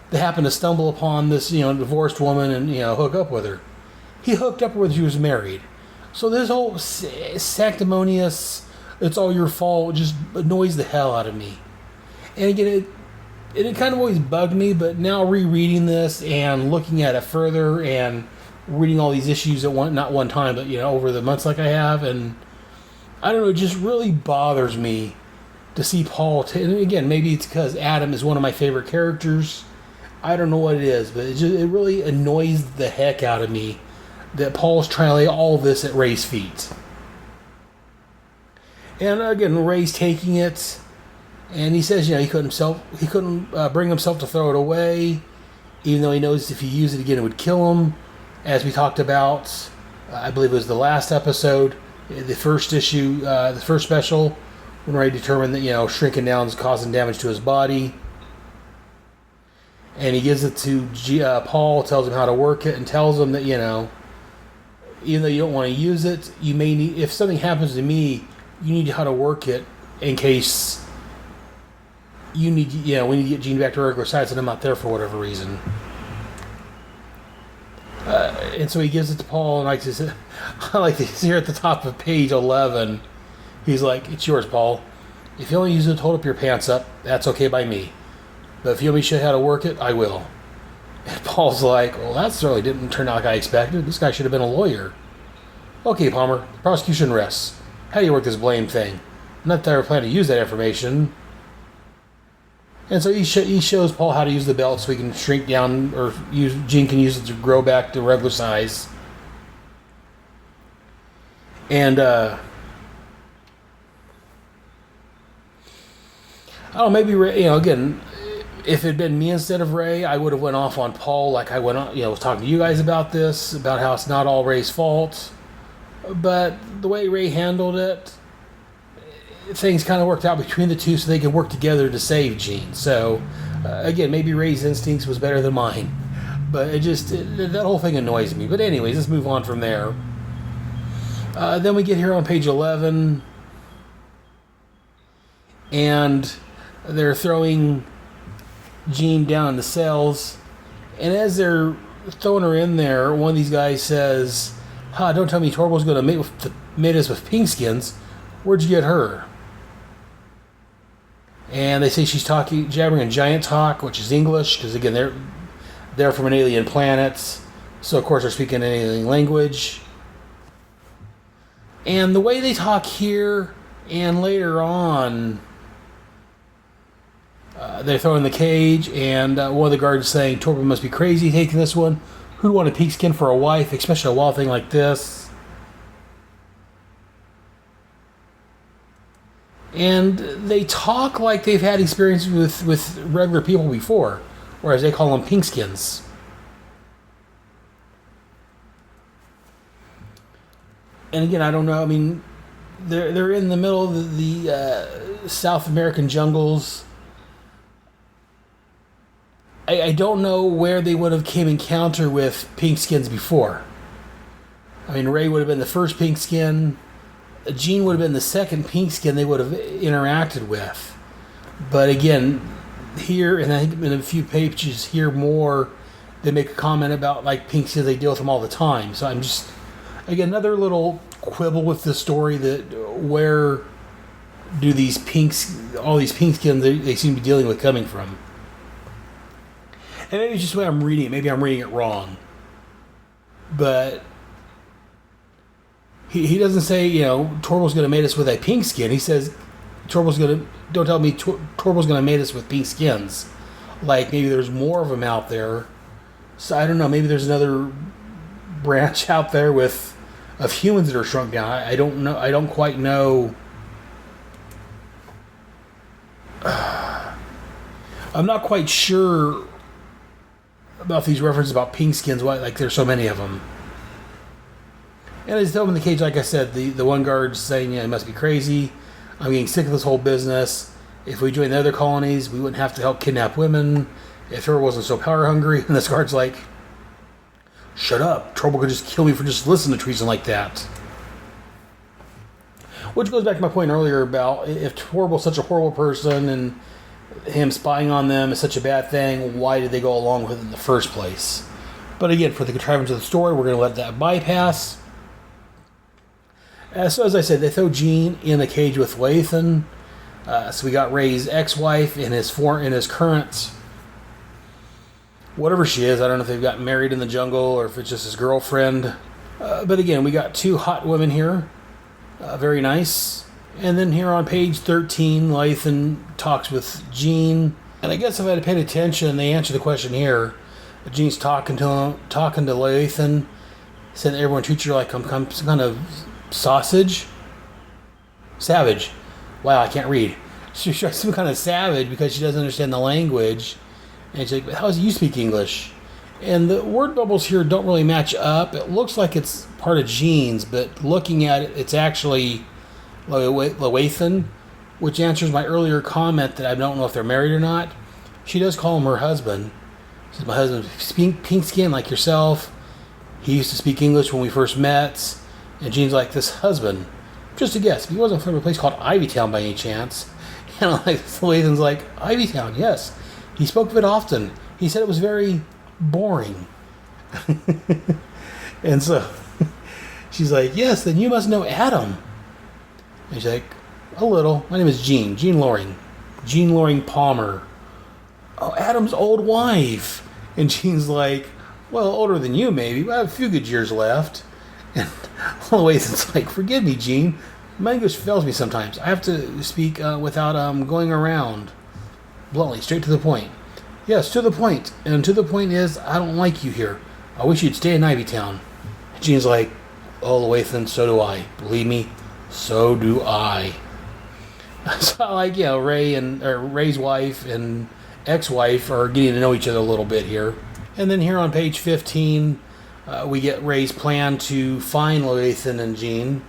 that happened to stumble upon this, divorced woman and, hook up with her. He hooked up with her when she was married. So this whole sanctimonious, it's all your fault, just annoys the hell out of me. And again, it kind of always bugged me, but now rereading this and looking at it further and reading all these issues at not one time, but over the months like I have, and I don't know, it just really bothers me to see Paul. And again, maybe it's because Adam is one of my favorite characters. I don't know what it is, but it really annoys the heck out of me that Paul's trying to lay all this at Ray's feet. And again, Ray's taking it. And he says, he couldn't bring himself to throw it away, even though he knows if he used it again, it would kill him. As we talked about, I believe it was the last episode, the first issue, the first special, when Ray determined that, shrinking down is causing damage to his body. And he gives it to Paul, tells him how to work it, and tells him that, even though you don't want to use it, you may need, if something happens to me, you need how to work it in case we need to get Jean back to regular size and I'm not there for whatever reason. And so he gives it to Paul, and I like to hear at the top of page 11, he's like, "It's yours, Paul." If you only use it to hold up your pants up, that's okay by me. But if you want me to show you how to work it, I will. And Paul's like, well, that certainly didn't turn out like I expected. This guy should have been a lawyer. Okay, Palmer, the prosecution rests. How do you work this blame thing? Not that I ever plan to use that information. And so he shows Paul how to use the belt so he can shrink down, or Gene can use it to grow back to regular size. And, I don't know, maybe Ray, again, if it had been me instead of Ray, I would have went off on Paul like I went on, was talking to you guys about this, about how it's not all Ray's fault. But the way Ray handled it, things kind of worked out between the two so they could work together to save Gene. So, again, maybe Ray's instincts was better than mine. But that whole thing annoys me. But anyways, let's move on from there. Then we get here on page 11, and they're throwing Jean down in the cells, and as they're throwing her in there, one of these guys says, don't tell me Torbal's going to mate us with pinkskins. Where'd you get her? And they say she's jabbering in giant talk, which is English, because again, they're from an alien planet, so of course they're speaking an alien language. And the way they talk here and later on, they're throwing the cage, and one of the guards saying, Torbal must be crazy taking this one. Who'd want a pigskin for a wife, especially a wild thing like this? And they talk like they've had experiences with regular people before, or as they call them, pinkskins. And again, I don't know. I mean, they're in the middle of the South American jungles. I don't know where they would have came encounter with pinkskins before. I mean, Ray would have been the first pinkskin. Gene would have been the second pingskin they would have interacted with. But again, here, and I think in a few pages here more, they make a comment about like pinkskins, they deal with them all the time. So I'm just, again, another little quibble with the story, that where do all these pinkskins they seem to be dealing with coming from? And maybe it's just the way I'm reading it. Maybe I'm reading it wrong. But he doesn't say, Torbal's going to mate us with a pink skin. He says, don't tell me Torbal's going to mate us with pink skins. Like, maybe there's more of them out there. So I don't know. Maybe there's another branch out there of humans that are shrunk down. I don't know. I don't quite know. I'm not quite sure about these references about pinkskins, why like there's so many of them. And as they open the cage, like I said, the one guard's saying, it must be crazy. I'm getting sick of this whole business. If we joined the other colonies, we wouldn't have to help kidnap women. If Torval wasn't so power hungry. And this guard's like, shut up. Torval could just kill me for just listening to treason like that. Which goes back to my point earlier about if Torval's such a horrible person and him spying on them is such a bad thing, why did they go along with it in the first place? But again, for the contrivance of the story, we're going to let that bypass. So as I said, they throw Gene in a cage with Lathan. So we got Ray's ex-wife and his current, whatever she is. I don't know if they've gotten married in the jungle or if it's just his girlfriend. But again, we got two hot women here. Very nice. And then here on page 13, Lathan talks with Gene. And I guess if I had paid attention, they answer the question here. Gene's talking to Lathan, saying that everyone treats you like some kind of savage. Wow, I can't read. She's some kind of savage because she doesn't understand the language. And she's like, but how do you speak English? And the word bubbles here don't really match up. It looks like it's part of Gene's, but looking at it, it's actually Lathan, which answers my earlier comment that I don't know if they're married or not. She does call him her husband. She says, my husband's pink skin like yourself. He used to speak English when we first met. And Gene's like, this husband, just a guess, if he wasn't from a place called Ivytown by any chance. And Lathan's like, Ivytown, yes. He spoke of it often. He said it was very boring. And so she's like, yes, then you must know Adam. And she's like, A little. My name is Jean. Jean Loring. Jean Loring Palmer. Oh, Adam's old wife. And Jean's like, well, older than you maybe, but I have a few good years left. And Lathan's like, forgive me, Jean. My English fails me sometimes. I have to speak without going around. Bluntly, straight to the point. Yes, to the point. And to the point is, I don't like you here. I wish you'd stay in Ivytown. Jean's like, oh, Lathan, so do I. Believe me, so do I. So, like, you know, Ray's wife and ex-wife are getting to know each other a little bit here. And then here on page 15, we get Ray's plan to find Lathan and Jean.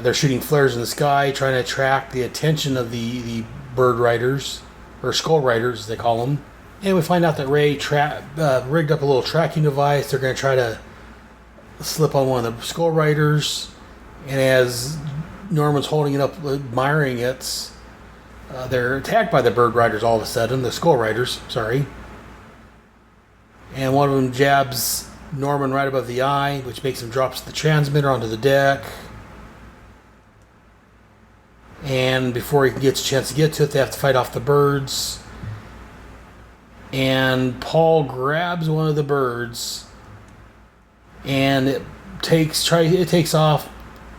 They're shooting flares in the sky, trying to attract the attention of the bird riders, or skull riders, as they call them. And we find out that Ray rigged up a little tracking device. They're going to try to slip on one of the skull riders. And as Norman's holding it up, admiring it, they're attacked by the bird riders all of a sudden, the skull riders, sorry. And one of them jabs Norman right above the eye, which makes him drop the transmitter onto the deck. And before he gets a chance to get to it, they have to fight off the birds. And Paul grabs one of the birds, and it takes off,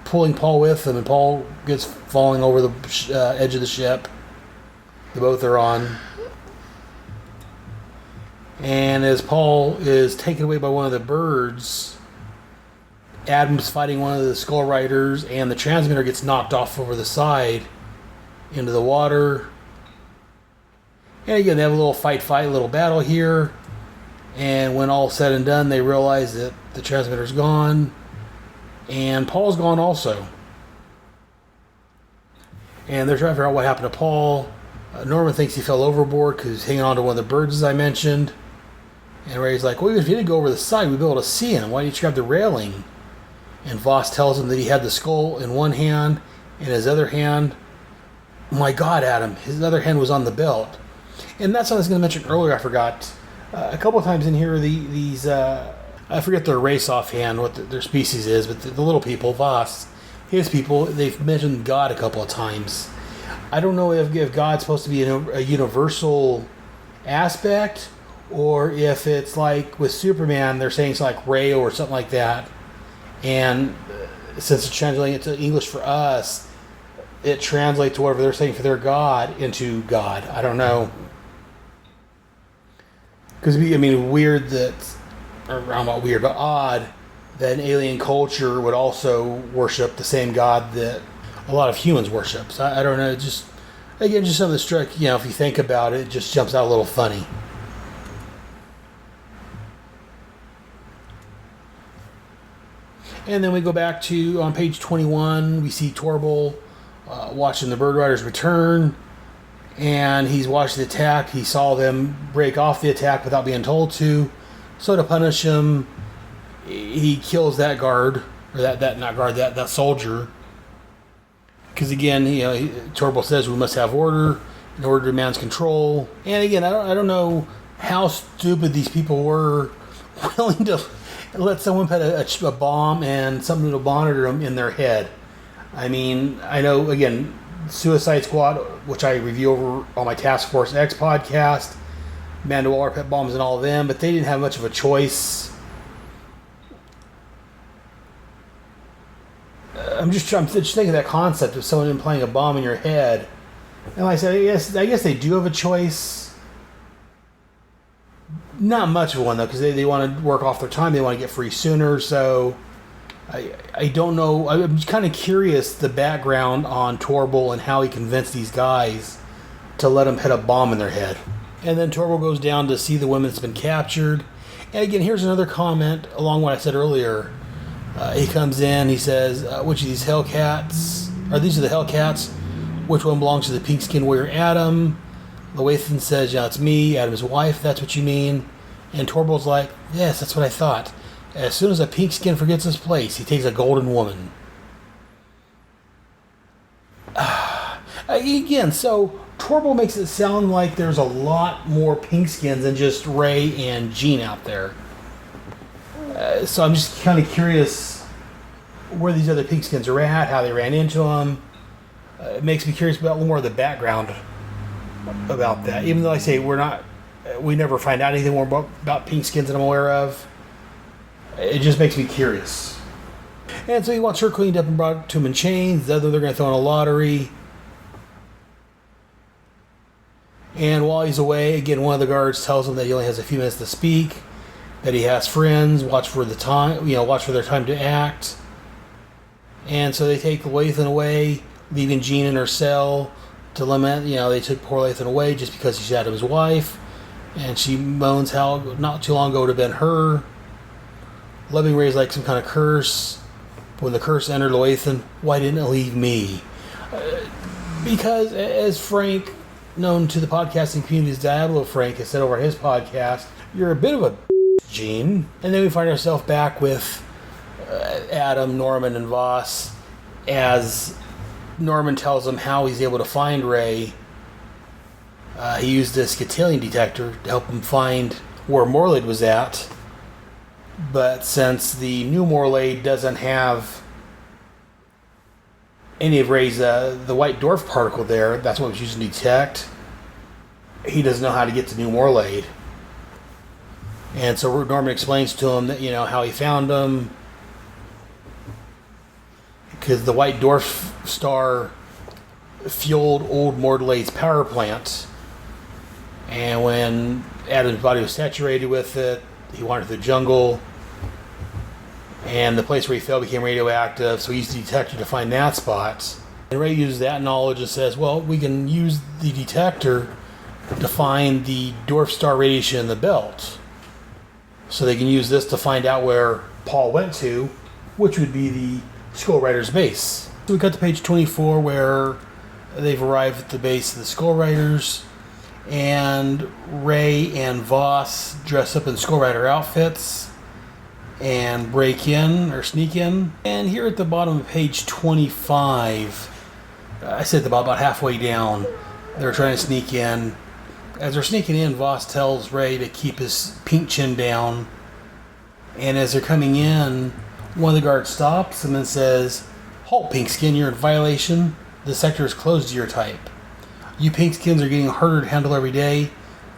pulling Paul with him, and Paul gets falling over the edge of the ship the both are on. And as Paul is taken away by one of the birds, Adam's fighting one of the skull riders, and the transmitter gets knocked off over the side into the water. And again, they have a little a little battle here. And when all's said and done, they realize that the transmitter's gone. And Paul's gone also. And they're trying to figure out what happened to Paul. Norman thinks he fell overboard because he's hanging on to one of the birds, as I mentioned. And Ray's like, well, even if he did go over the side, we'd be able to see him. Why didn't you grab the railing? And Voss tells him that he had the skull in one hand, and his other hand, my God, Adam, his other hand was on the belt. And that's what I was going to mention earlier, I forgot. A couple of times in here, these I forget their race offhand, what their species is, but the little people, Voss, his people, they've mentioned God a couple of times. I don't know if God's supposed to be a universal aspect, or if it's like with Superman, they're saying it's like Ray or something like that. And since it's translating it to English for us, it translates to whatever they're saying for their God into God. I don't know. Because, I mean, weird that, or not weird, but odd that an alien culture would also worship the same God that a lot of humans worship. So I don't know, just, again, just some of the struck, you know, if you think about it, it just jumps out a little funny. And then we go back to, on page 21, we see Torbil watching the Bird Riders return, and he's watching the attack. He saw them break off the attack without being told to. So to punish him, he kills that guard, or that soldier. Because again, you know, Torbil says we must have order, and order demands control. And again, I don't know how stupid these people were, willing to let someone put a bomb and something to monitor them in their head. I mean, I know, again, Suicide Squad, which I review over on my Task Force X podcast, Amanda Waller put bombs in all of them, but they didn't have much of a choice. I'm just thinking of that concept of someone implanting a bomb in your head. And like I said, I guess they do have a choice. Not much of one, though, because they want to work off their time. They want to get free sooner, so I don't know. I'm kind of curious the background on Torbil and how he convinced these guys to let him hit a bomb in their head. And then Torbil goes down to see the women that's been captured. And again, here's another comment along what I said earlier. He comes in, he says, which of these Hellcats, or these are the Hellcats, which one belongs to the pink skin warrior Adam? Lathan says, yeah, it's me, Adam's wife, that's what you mean. And Torbil's like, yes, that's what I thought. As soon as a pink skin forgets his place, he takes a golden woman. Again, so Torbil makes it sound like there's a lot more pink skins than just Ray and Jean out there. So I'm just kind of curious where these other pink skins are at, how they ran into them. It makes me curious about a little more of the background about that. Even though I say we never find out anything more about pink skins that I'm aware of. It just makes me curious. And so he wants her cleaned up and brought to him in chains. The other, they're going to throw in a lottery. And while he's away, again, one of the guards tells him that he only has a few minutes to speak, that he has friends, watch for their time to act. And so they take Lathan away, leaving Jean in her cell to lament, they took poor Lathan away just because she's Adam's wife. And she moans how not too long ago it would have been her. Loving Ray's like some kind of curse. When the curse entered Lathan, why didn't it leave me? Because, as Frank, known to the podcasting community as Diablo Frank, has said over his podcast, you're a bit of a Gene. And then we find ourselves back with Adam, Norman, and Voss as Norman tells him how he's able to find Ray. He used a scatalion detector to help him find where Morlade was at. But since the new Morlade doesn't have any of Ray's, the white dwarf particle there, that's what was used to detect, he doesn't know how to get to new Morlade. And so Norman explains to him that, how he found him. Because the white dwarf star fueled old Morlade's power plant. And when Adam's body was saturated with it, he wandered through the jungle. And the place where he fell became radioactive, so he used the detector to find that spot. And Ray uses that knowledge and says, well, we can use the detector to find the dwarf star radiation in the belt. So they can use this to find out where Paul went to, which would be the Skull Riders base. So we cut to page 24 where they've arrived at the base of the Skull Riders, and Ray and Voss dress up in Skull Rider outfits and break in or sneak in. And here at the bottom of page 25, I said about halfway down, they're trying to sneak in. As they're sneaking in, Voss tells Ray to keep his pink chin down. And as they're coming in, one of the guards stops him and says, "Halt, Pinkskin, you're in violation. The sector is closed to your type. You Pinkskins are getting harder to handle every day.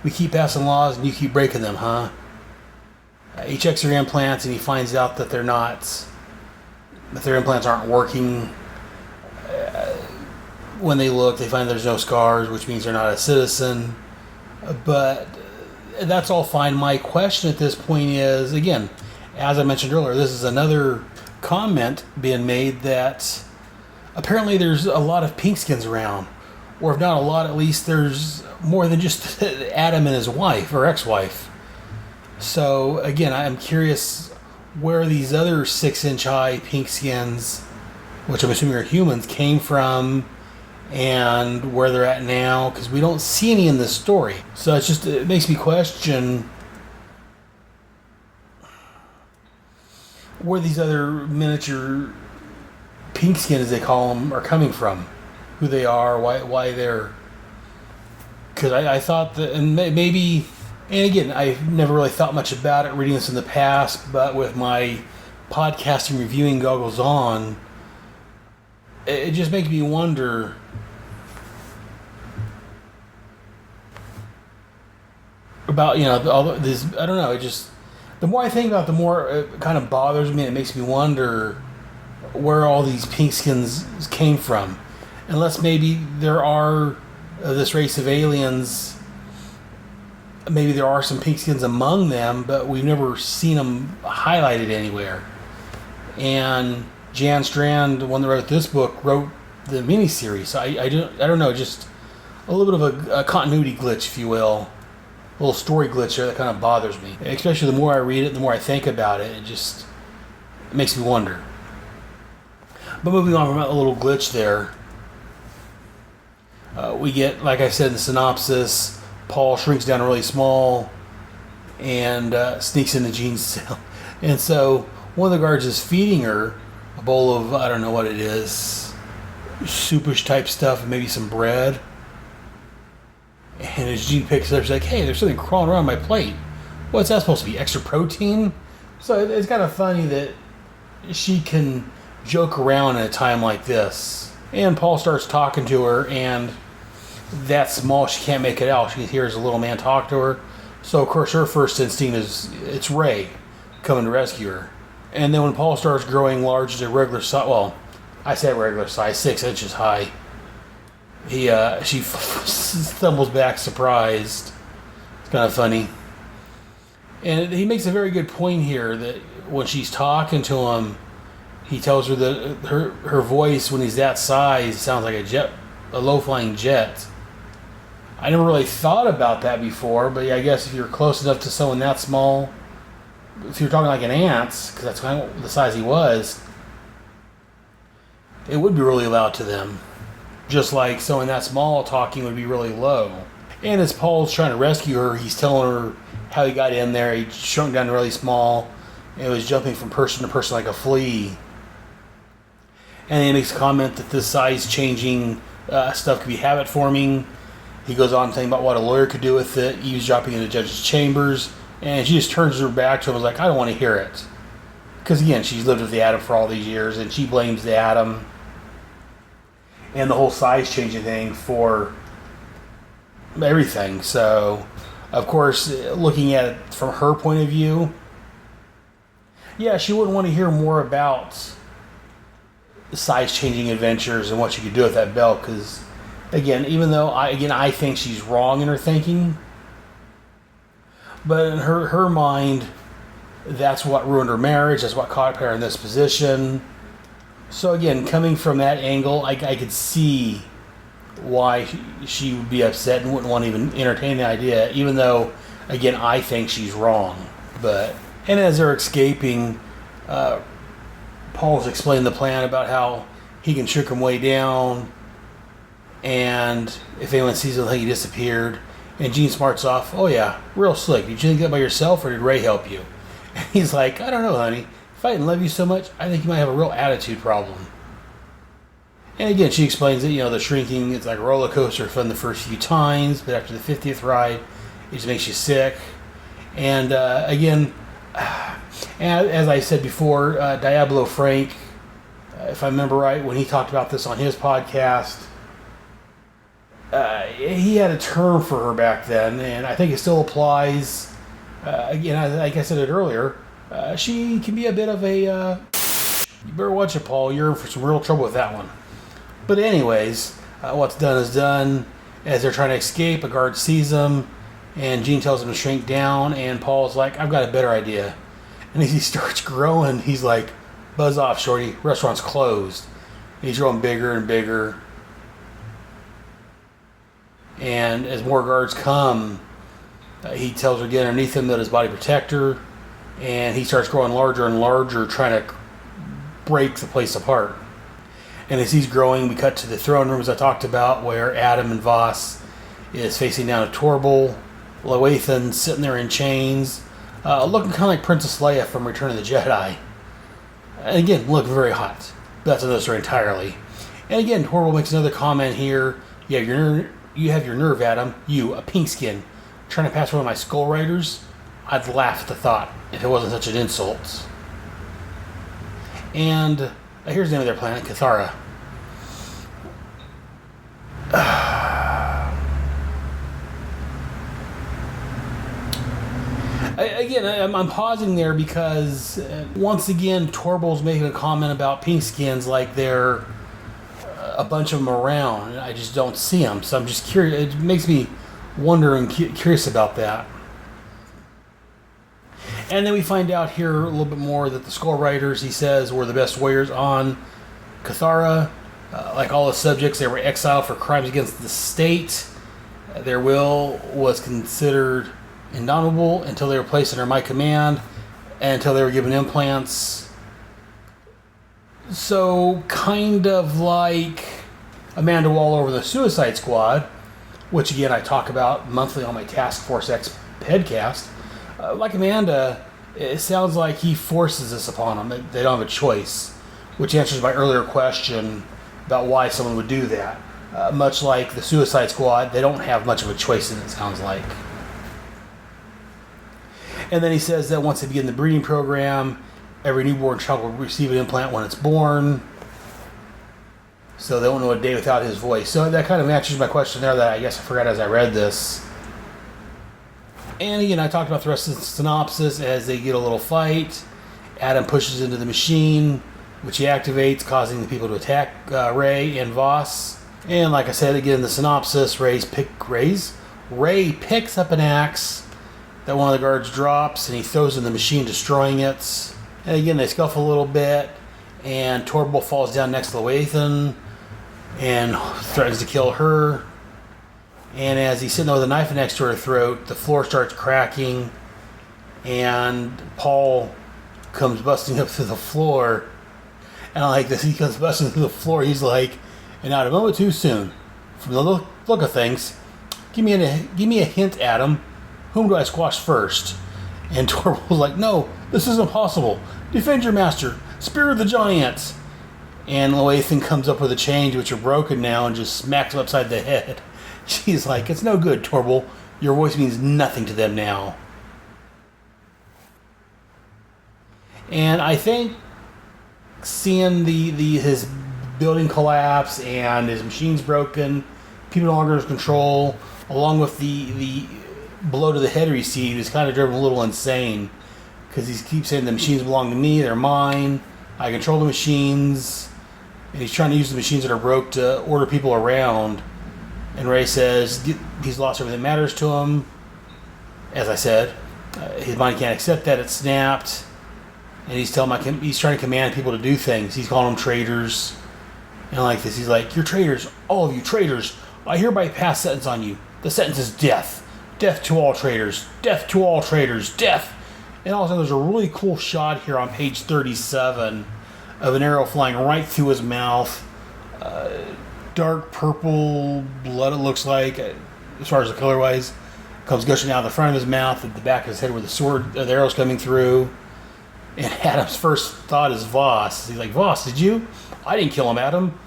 We keep passing laws and you keep breaking them, huh?" He checks their implants and he finds out that their implants aren't working. When they look, they find there's no scars, which means they're not a citizen. But that's all fine. My question at this point is, again, as I mentioned earlier, this is another comment being made that apparently there's a lot of Pinkskins around. Or if not a lot, at least there's more than just Adam and his wife, or ex-wife. So, again, I'm curious where these other 6-inch high Pinkskins, which I'm assuming are humans, came from and where they're at now, because we don't see any in this story. So it makes me question where these other miniature Pinkskin, as they call them, are coming from. Who they are, why they're... Because I thought that, and maybe... And again, I've never really thought much about it reading this in the past, but with my podcasting reviewing goggles on, it just makes me wonder about, all this, I don't know, it just, the more I think about it, the more it kind of bothers me, and it makes me wonder where all these Pinkskins came from. Unless maybe there are this race of aliens, maybe there are some Pinkskins among them, but we've never seen them highlighted anywhere. And Jan Strand, the one that wrote this book, wrote the miniseries. So I don't know, just a little bit of a continuity glitch, if you will. A little story glitch there that kind of bothers me. Especially the more I read it, the more I think about it, it makes me wonder. But moving on from a little glitch there, we get, like I said in the synopsis, Paul shrinks down really small and sneaks into Jean's cell. And so one of the guards is feeding her a bowl of, I don't know what it is, soupish type stuff, maybe some bread. And as Jean picks it up, she's like, "Hey, there's something crawling around my plate. What's that supposed to be? Extra protein?" So it's kind of funny that she can joke around at a time like this. And Paul starts talking to her, and that's small. She can't make it out. She hears a little man talk to her. So, of course, her first instinct is it's Ray coming to rescue her. And then when Paul starts growing large to regular size, well, I say regular size, 6 inches high, she stumbles back surprised. It's kind of funny. And he makes a very good point here that when she's talking to him, he tells her that her voice, when he's that size, sounds like a low-flying jet. I never really thought about that before, but yeah, I guess if you're close enough to someone that small, if you're talking like an ant, because that's kind of the size he was, it would be really loud to them. Just like someone that small talking would be really low. And as Paul's trying to rescue her, he's telling her how he got in there. He shrunk down to really small, and was jumping from person to person like a flea. And then he makes a comment that this size changing stuff could be habit forming. He goes on thinking about what a lawyer could do with it, eavesdropping in the judge's chambers, and she just turns her back to him and is like, I don't want to hear it. Because again, she's lived with the atom for all these years, and she blames the atom and the whole size changing thing for everything. So, of course, looking at it from her point of view, yeah, she wouldn't want to hear more about size changing adventures and what she could do with that belt, because again, even though I think she's wrong in her thinking, but in her mind, that's what ruined her marriage, that's what caught her in this position. So again, coming from that angle, I could see why she would be upset and wouldn't want to even entertain the idea, even though, again, I think she's wrong. And as they're escaping, Paul's explaining the plan about how he can trick him way down, and if anyone sees him, he disappeared. And Gene smarts off, oh yeah, real slick. Did you think that by yourself, or did Ray help you? And he's like, I don't know, honey. If I didn't love you so much, I think you might have a real attitude problem. And again, she explains that, the shrinking is like a roller coaster fun the first few times, but after the 50th ride, it just makes you sick. And again, as I said before, Diablo Frank, if I remember right, when he talked about this on his podcast, he had a term for her back then, and I think it still applies. Again, like I said it earlier, she can be a bit of a... you better watch it, Paul. You're in for some real trouble with that one. But anyways, what's done is done. As they're trying to escape, a guard sees them, and Gene tells him to shrink down, and Paul's like, I've got a better idea. And as he starts growing, he's like, buzz off, shorty. Restaurant's closed. And he's growing bigger and bigger. And as more guards come, he tells her to get underneath him that his body protect her, and he starts growing larger and larger, trying to break the place apart. And as he's growing, we cut to the throne room, as I talked about, where Adam and Voss is facing down a Torbil. Loathan's sitting there in chains, looking kind of like Princess Leia from Return of the Jedi. And again, looking very hot. That's another story entirely. And again, Torbil makes another comment here. You have your nerve, Adam. You, a pink skin, trying to pass one of my skull riders? I'd laugh at the thought if it wasn't such an insult. And here's the name of their planet, Cathara. I'm pausing there because once again, Torbil's making a comment about pink skins like they're a bunch of them around, and I just don't see them. So I'm just curious. It makes me wonder and curious about that. And then we find out here a little bit more that the Skull Riders, he says, were the best warriors on Cathara. Like all the subjects, they were exiled for crimes against the state. Their will was considered indomitable until they were placed under my command and until they were given implants. So, kind of like Amanda Waller over the Suicide Squad, which again I talk about monthly on my Task Force X podcast. Like Amanda, it sounds like he forces this upon them. They don't have a choice, which answers my earlier question about why someone would do that. Much like the Suicide Squad, they don't have much of a choice in it, sounds like. And then he says that once they begin the breeding program, every newborn child will receive an implant when it's born. So they won't know a day without his voice. So that kind of answers my question there that I guess I forgot as I read this. And again, I talked about the rest of the synopsis as they get a little fight. Adam pushes into the machine, which he activates, causing the people to attack Ray and Voss. And like I said, again, the synopsis, Ray picks up an axe that one of the guards drops, and he throws in the machine, destroying it. And again, they scuffle a little bit, and Torbull falls down next to Lewiathan and threatens to kill her. And as he's sitting there with a knife next to her throat, the floor starts cracking, and Paul comes busting up through the floor. And I like this. He comes busting through the floor. He's like, and not a moment too soon. From the look of things, give me a hint, Adam. Whom do I squash first? And Torbull's like, no, this isn't possible. Defend your master. Spear the giants. And Lewiathan comes up with the chains, which are broken now, and just smacks him upside the head. She's like, it's no good, Torbull. Your voice means nothing to them now. And I think seeing his building collapse and his machine's broken, people no longer in control, along with the blow to the head he received, is kind of driven a little insane. Because he keeps saying the machines belong to me, they're mine, I control the machines. And he's trying to use the machines that are broke to order people around. And Ray says he's lost everything that matters to him. As I said, his mind can't accept that, it snapped. And he's trying to command people to do things. He's calling them traitors. And like this, he's like, you're traitors, all of you traitors. I hereby pass sentence on you. The sentence is death. Death to all traitors. Death to all traitors. Death. And all of a sudden, there's a really cool shot here on page 37 of an arrow flying right through his mouth. Dark purple blood, it looks like, as far as the color-wise, comes gushing out of the front of his mouth, at the back of his head where the arrow's coming through. And Adam's first thought is Voss. He's like, Voss, did you? I didn't kill him, Adam.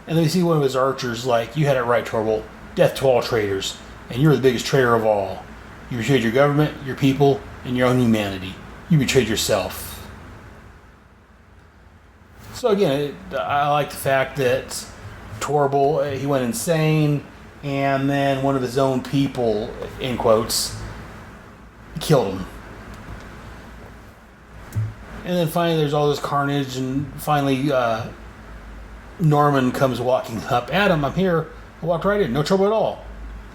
And then we see one of his archers like, you had it right, Torbull. Death to all traitors. And you're the biggest traitor of all. You betrayed your government, your people, and your own humanity. You betrayed yourself. So again, I like the fact that Torbull, he went insane, and then one of his own people, in quotes, killed him. And then finally there's all this carnage, and finally Norman comes walking up. Adam, I'm here. I walked right in. No trouble at all.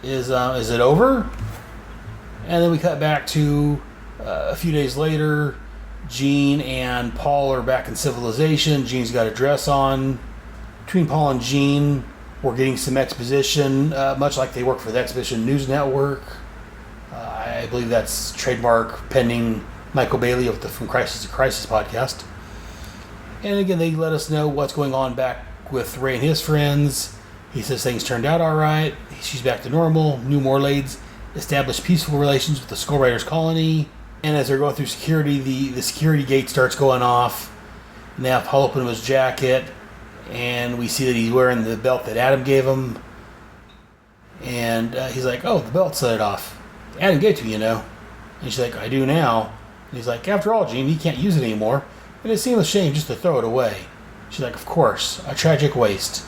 Is it over? And then we cut back to a few days later. Jean and Paul are back in civilization. Jean's got a dress on. Between Paul and Jean, we're getting some exposition, much like they work for the Exposition News Network. I believe that's trademark pending Michael Bailey of the From Crisis to Crisis podcast. And again, they let us know what's going on back with Ray and his friends. He says things turned out all right. She's back to normal. New Morlades established peaceful relations with the Skull Riders colony. And as they're going through security, the security gate starts going off. And they have Paul open his jacket. And we see that he's wearing the belt that Adam gave him. And he's like, oh, the belt set it off. Adam gave it to me, you know. And she's like, I do now. And he's like, after all, Gene, you can't use it anymore. And it seems a shame just to throw it away. She's like, of course, a tragic waste.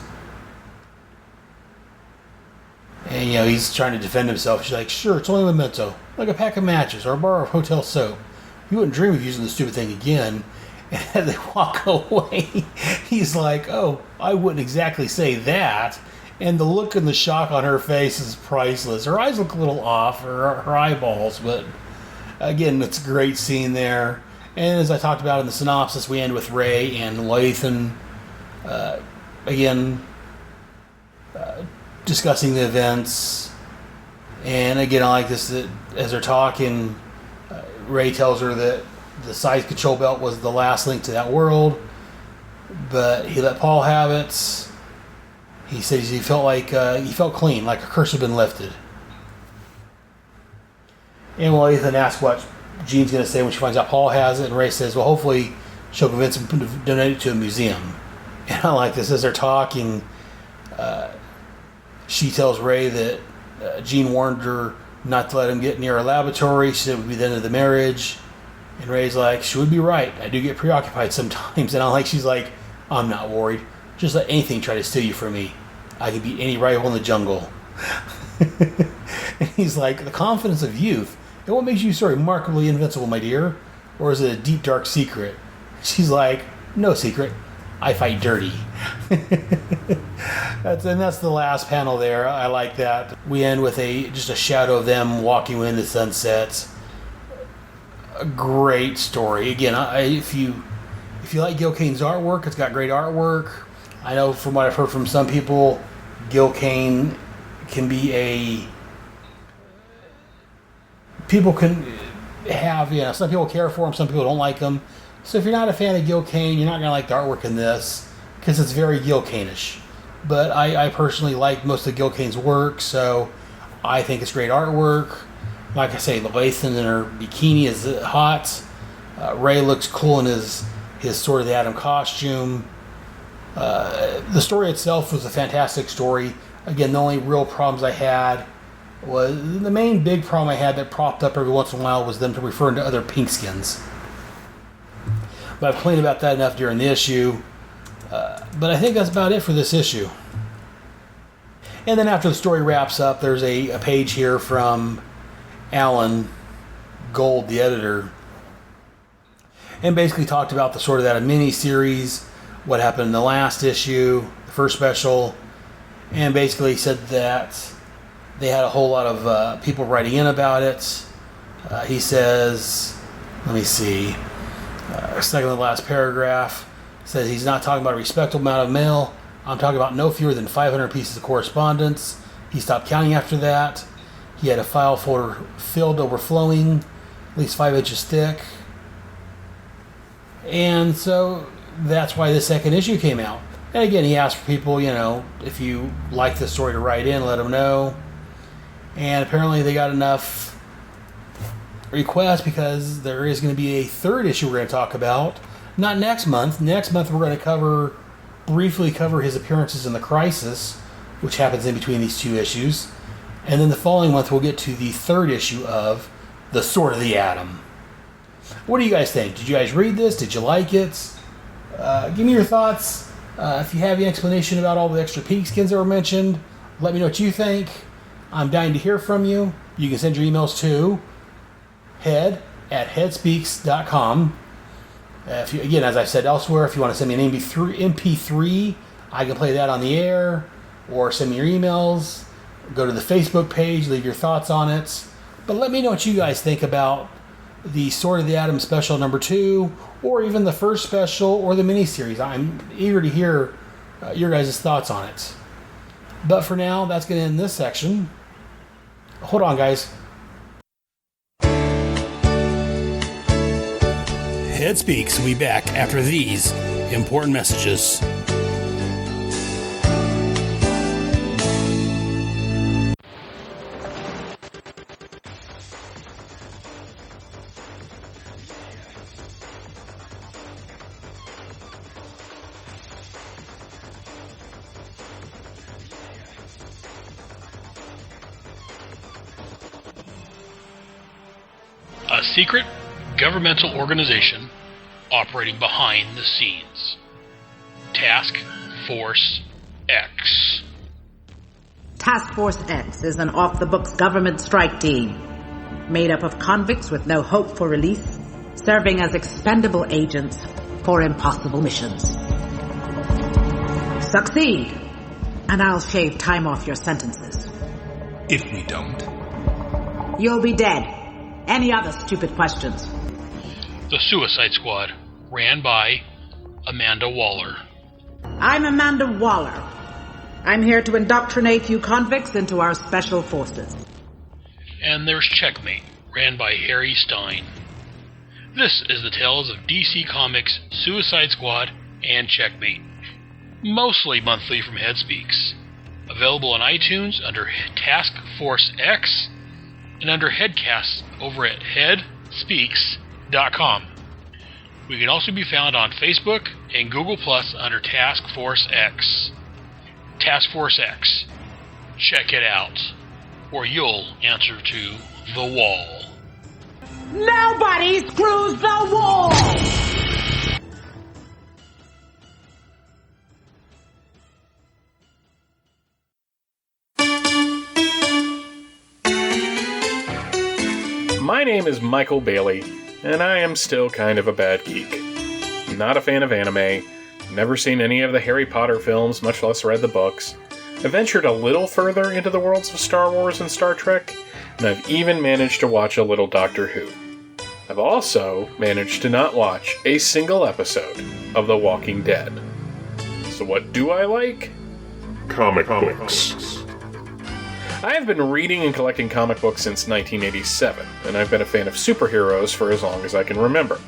And, you know, he's trying to defend himself. She's like, sure, it's only a memento. Like a pack of matches or a bar of hotel soap. You wouldn't dream of using the stupid thing again. And as they walk away, he's like, oh, I wouldn't exactly say that. And the look and the shock on her face is priceless. Her eyes look a little off, her eyeballs, but again, it's a great scene there. And as I talked about in the synopsis, we end with Ray and Lewiathan discussing the events. And again, I like this, that as they're talking, Ray tells her that the size control belt was the last link to that world, but he let Paul have it. He says he felt clean, like a curse had been lifted. And Lewiathan asks what Jean's going to say when she finds out Paul has it, and Ray says, well, hopefully she'll convince him to donate it to a museum. And I like this, as they're talking, she tells Ray that Jean warned her not to let him get near a laboratory. She said it would be the end of the marriage. And Ray's like, she would be right. I do get preoccupied sometimes. And she's like, I'm not worried. Just let anything try to steal you from me. I could beat any rival in the jungle. And he's like, the confidence of youth. And what makes you so remarkably invincible, my dear? Or is it a deep, dark secret? She's like, no secret. I fight dirty. That's the last panel there. I like that. We end with just a shadow of them walking in the sunset. A great story. Again, if you like Gil Kane's artwork, it's got great artwork. I know from what I've heard from some people, Gil Kane can be people can have, some people care for him, some people don't like him. So if you're not a fan of Gil Kane, you're not going to like the artwork in this, because it's very Gil Kane-ish. But I personally like most of Gil Kane's work, so I think it's great artwork. Like I say, Lathan in her bikini is hot. Ray looks cool in his Sword of the Atom costume. The story itself was a fantastic story. Again, the only real problems I had was the main big problem I had that propped up every once in a while was them referring to other Pinkskins. But I've complained about that enough during the issue. But I think that's about it for this issue. And then after the story wraps up, there's a page here from Alan Gold, the editor, and basically talked about the Sword of the Atom mini-series, what happened in the last issue, the first special, and basically said that they had a whole lot of people writing in about it. He says, let me see, second to the last paragraph, says he's not talking about a respectable amount of mail. I'm talking about no fewer than 500 pieces of correspondence. He stopped counting after that. He had a file folder filled overflowing, at least 5 inches thick. And so that's why the second issue came out. And again, he asked for people, if you like this story, to write in, let him know. And apparently they got enough requests, because there is going to be a third issue we're going to talk about. Not next month. Next month we're going to briefly cover his appearances in the Crisis, which happens in between these two issues. And then the following month we'll get to the third issue of The Sword of the Atom. What do you guys think? Did you guys read this? Did you like it? Give me your thoughts. If you have any explanation about all the extra Pinkskins that were mentioned, let me know what you think. I'm dying to hear from you. You can send your emails to head@headspeaks.com. Again, as I've said elsewhere, if you want to send me an MP3, I can play that on the air, or send me your emails. Go to the Facebook page, leave your thoughts on it. But let me know what you guys think about the Sword of the Atom special number 2, or even the first special, or the miniseries. I'm eager to hear your guys' thoughts on it. But for now, that's going to end this section. Hold on, guys. Head Speaks will be back after these important messages. A secret governmental organization operating behind the scenes. Task Force X. Task Force X is an off-the-books government strike team made up of convicts with no hope for release, serving as expendable agents for impossible missions. Succeed, and I'll shave time off your sentences. If we don't? You'll be dead. Any other stupid questions? The Suicide Squad, ran by Amanda Waller. I'm Amanda Waller. I'm here to indoctrinate you convicts into our special forces. And there's Checkmate, ran by Harry Stein. This is the tales of DC Comics, Suicide Squad, and Checkmate. Mostly monthly from Headspeaks. Available on iTunes under Task Force X, and under Headcasts over at headspeaks.com. We can also be found on Facebook and Google Plus under Task Force X. Task Force X. Check it out, or you'll answer to the wall. Nobody screws the wall! My name is Michael Bailey, and I am still kind of a bad geek. Not a fan of anime, never seen any of the Harry Potter films, much less read the books. I ventured a little further into the worlds of Star Wars and Star Trek, and I've even managed to watch a little Doctor Who. I've also managed to not watch a single episode of The Walking Dead. So what do I like? Comic books. I have been reading and collecting comic books since 1987, and I've been a fan of superheroes for as long as I can remember.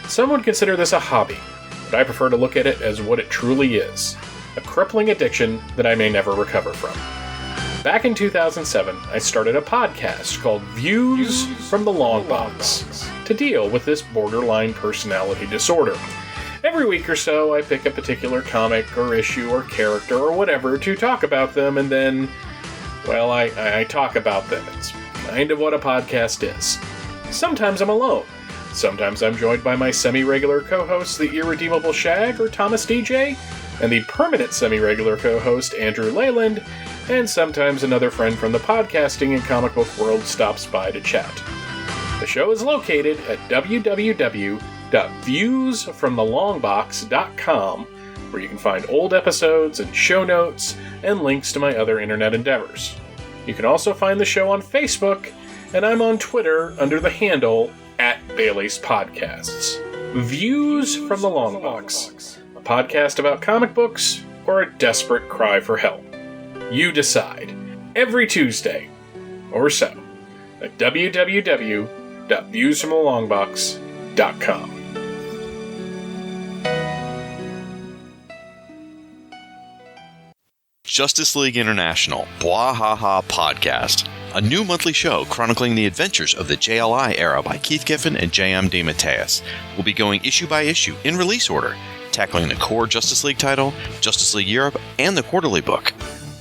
Some would consider this a hobby, but I prefer to look at it as what it truly is, a crippling addiction that I may never recover from. Back in 2007, I started a podcast called Views from the Longbox to deal with this borderline personality disorder. Every week or so, I pick a particular comic or issue or character or whatever to talk about them, and then, well, I talk about them. It's kind of what a podcast is. Sometimes I'm alone. Sometimes I'm joined by my semi-regular co-hosts, the Irredeemable Shag or Thomas DJ, and the permanent semi-regular co-host, Andrew Leyland, and sometimes another friend from the podcasting and comic book world stops by to chat. The show is located at www.viewsfromthelongbox.com, where you can find old episodes and show notes and links to my other internet endeavors. You can also find the show on Facebook, and I'm on Twitter under the handle @Bailey's Podcasts. Views from the Longbox, a podcast about comic books or a desperate cry for help. You decide. Every Tuesday, or so, at www.viewsfromthelongbox.com. Justice League International, Bwahaha Podcast, a new monthly show chronicling the adventures of the JLI era by Keith Giffen and J.M. DeMatteis. We'll be going issue by issue in release order, tackling the core Justice League title, Justice League Europe, and the quarterly book.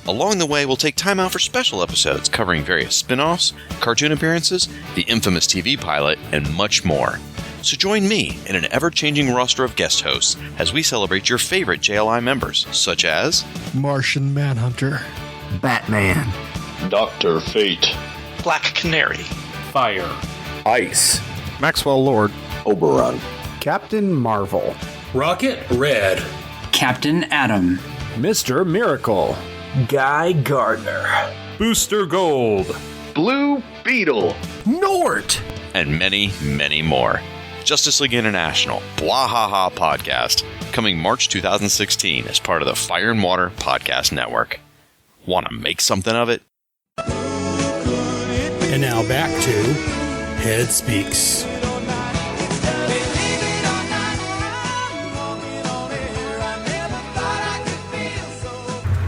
Along the way, we'll take time out for special episodes covering various spin-offs, cartoon appearances, the infamous TV pilot, and much more. So join me in an ever-changing roster of guest hosts as we celebrate your favorite JLI members, such as Martian Manhunter, Batman, Dr. Fate, Black Canary, Fire, Ice, Maxwell Lord, Oberon, Captain Marvel, Rocket Red, Captain Atom, Mr. Miracle, Guy Gardner, Booster Gold, Blue Beetle, Nort, and many, many more. Justice League International, Bwahaha Podcast, coming March 2016 as part of the Fire and Water Podcast Network. Want to make something of it? And now back to Head Speaks.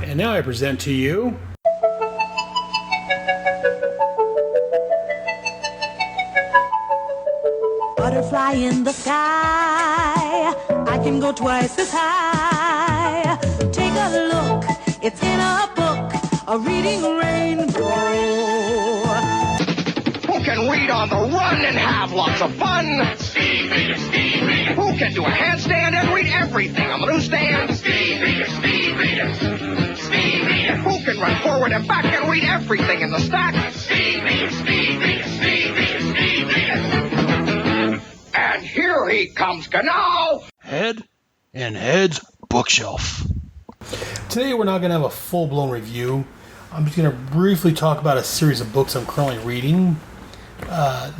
And now I present to you Butterfly in the sky, I can go twice as high. Take a look, it's in a book, a reading rainbow. Who can read on the run and have lots of fun? Speed reader, speed reader. Who can do a handstand and read everything on the newsstand? Speed reader, speed reader. Speed reader. Who can run forward and back and read everything in the stack? Speed reader, speed reader, speed reader, speed reader. And here he comes, Ganal! Head and Head's Bookshelf. Today we're not going to have a full-blown review. I'm just going to briefly talk about a series of books I'm currently reading.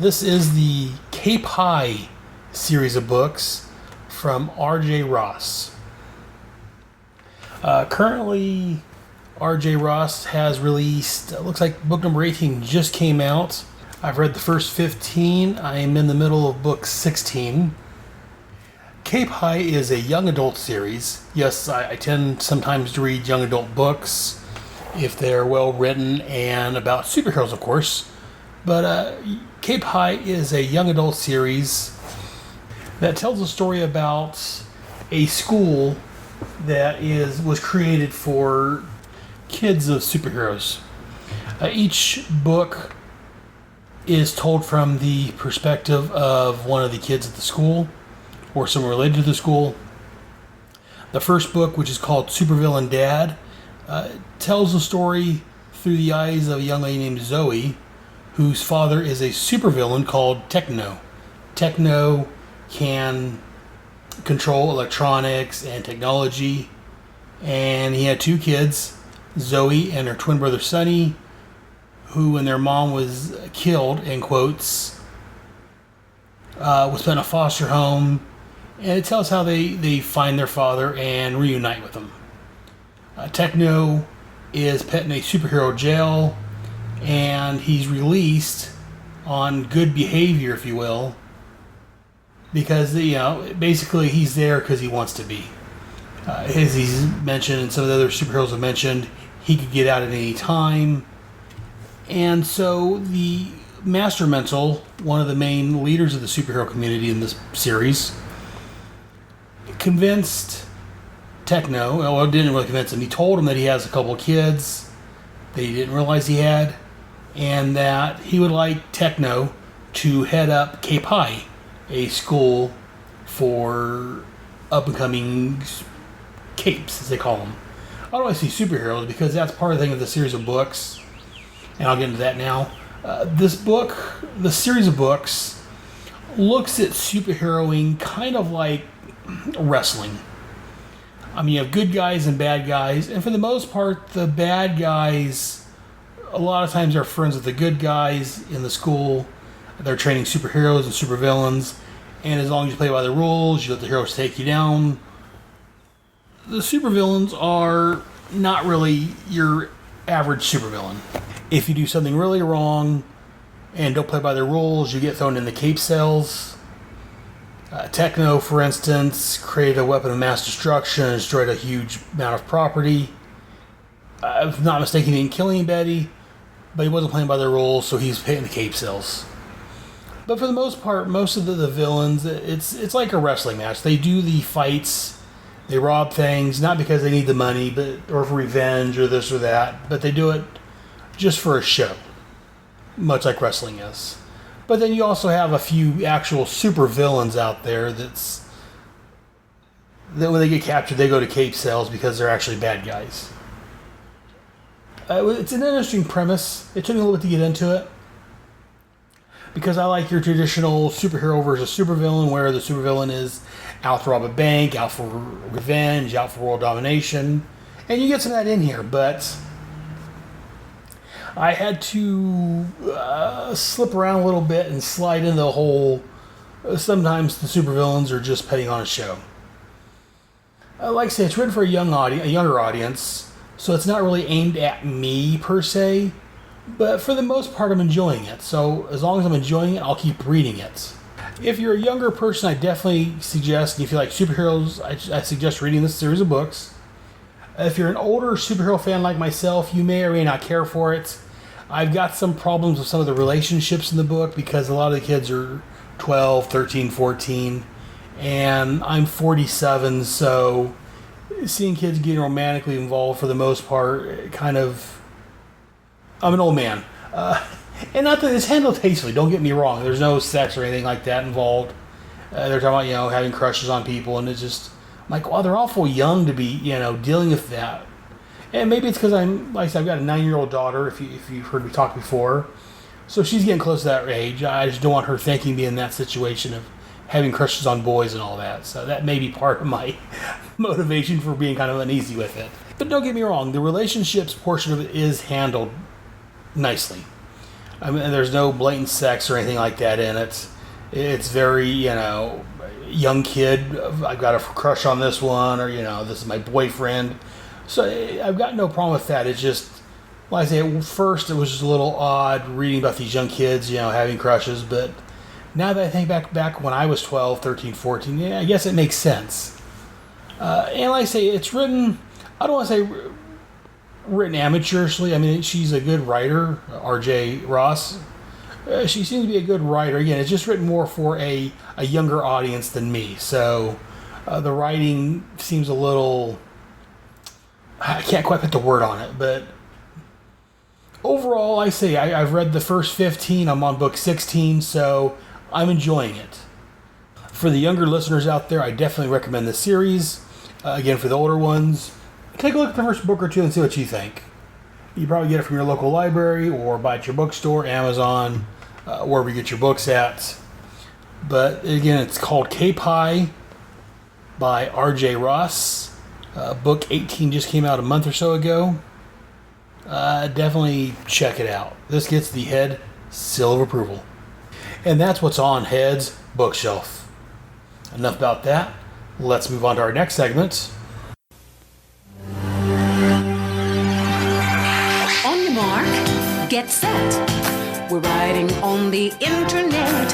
This is the Cape High series of books from R.J. Ross. Currently, R.J. Ross has released, looks like book number 18 just came out. I've read the first 15. I am in the middle of book 16. Cape High is a young adult series. Yes, I tend sometimes to read young adult books if they're well written and about superheroes, of course. But Cape High is a young adult series that tells a story about a school that was created for kids of superheroes. Each book is told from the perspective of one of the kids at the school or someone related to the school. The first book, which is called Supervillain Dad, tells the story through the eyes of a young lady named Zoe, whose father is a supervillain called Techno. Techno can control electronics and technology, and he had 2 kids, Zoe and her twin brother Sonny, who, when their mom was killed, in quotes, was put in a foster home, and it tells how they find their father and reunite with him. Techno is put in a superhero jail, and he's released on good behavior, if you will, because, basically he's there because he wants to be. As he's mentioned, and some of the other superheroes have mentioned, he could get out at any time. And so the Master Mental, one of the main leaders of the superhero community in this series, convinced Techno, well, didn't really convince him. He told him that he has a couple of kids that he didn't realize he had, and that he would like Techno to head up Cape High, a school for up-and-coming capes, as they call them. I don't want to say superheroes because that's part of the thing of the series of books, and I'll get into that now. The series of books, looks at superheroing kind of like wrestling. I mean, you have good guys and bad guys, and for the most part, the bad guys, a lot of times, are friends with the good guys in the school. They're training superheroes and supervillains, and as long as you play by the rules, you let the heroes take you down. The supervillains are not really your average supervillain. If you do something really wrong and don't play by the rules, you get thrown in the cape cells. Techno, for instance, created a weapon of mass destruction and destroyed a huge amount of property. If I'm not mistaken, he didn't kill anybody, but he wasn't playing by the rules, so he's put in the cape cells. But for the most part, most of the villains, it's like a wrestling match. They do the fights, they rob things, not because they need the money, or for revenge or this or that, but they do it just for a show, much like wrestling is. But then you also have a few actual super villains out there that when they get captured, they go to cape cells because they're actually bad guys. It's an interesting premise. It took me a little bit to get into it, because I like your traditional superhero versus supervillain, where the supervillain is out to rob a bank, out for revenge, out for world domination, and you get some of that in here, but I had to slip around a little bit and slide into the whole, sometimes the supervillains are just putting on a show. Like I say, it's written for a younger audience, so it's not really aimed at me per se, but for the most part I'm enjoying it. So as long as I'm enjoying it, I'll keep reading it. If you're a younger person, I definitely suggest, if you like superheroes, I suggest reading this series of books. If you're an older superhero fan like myself, you may or may not care for it. I've got some problems with some of the relationships in the book because a lot of the kids are 12, 13, 14, and I'm 47, so seeing kids getting romantically involved for the most part, kind of, I'm an old man. And not that it's handled tastefully, don't get me wrong, there's no sex or anything like that involved. They're talking about, having crushes on people, and it's just, I'm like, wow, they're awful young to be, dealing with that. And maybe it's because like I said, I've got a 9-year-old daughter, if you've heard me talk before. So she's getting close to that age. I just don't want her thinking, be in that situation of having crushes on boys and all that. So that may be part of my motivation for being kind of uneasy with it. But don't get me wrong, the relationships portion of it is handled nicely. I mean, there's no blatant sex or anything like that in it. It's very, young kid, I've got a crush on this one, or, this is my boyfriend. So I've got no problem with that. It's just, like I say, at first it was just a little odd reading about these young kids, having crushes, but now that I think back when I was 12, 13, 14, yeah, I guess it makes sense. And like I say, it's written, I don't want to say written amateurishly. I mean, she's a good writer, R.J. Ross. She seems to be a good writer. Again, it's just written more for a younger audience than me. So the writing seems a little, I can't quite put the word on it, but overall, I say I've read the first 15. I'm on book 16, so I'm enjoying it. For the younger listeners out there, I definitely recommend this series. Again, for the older ones, take a look at the first book or two and see what you think. You probably get it from your local library or buy it at your bookstore, Amazon, wherever you get your books at. But again, it's called K-Pie by R.J. Ross. Book 18 just came out a month or so ago. Definitely check it out. This gets the Head seal of approval. And that's what's on Head's bookshelf. Enough about that. Let's move on to our next segment. On your mark, get set. We're riding on the internet.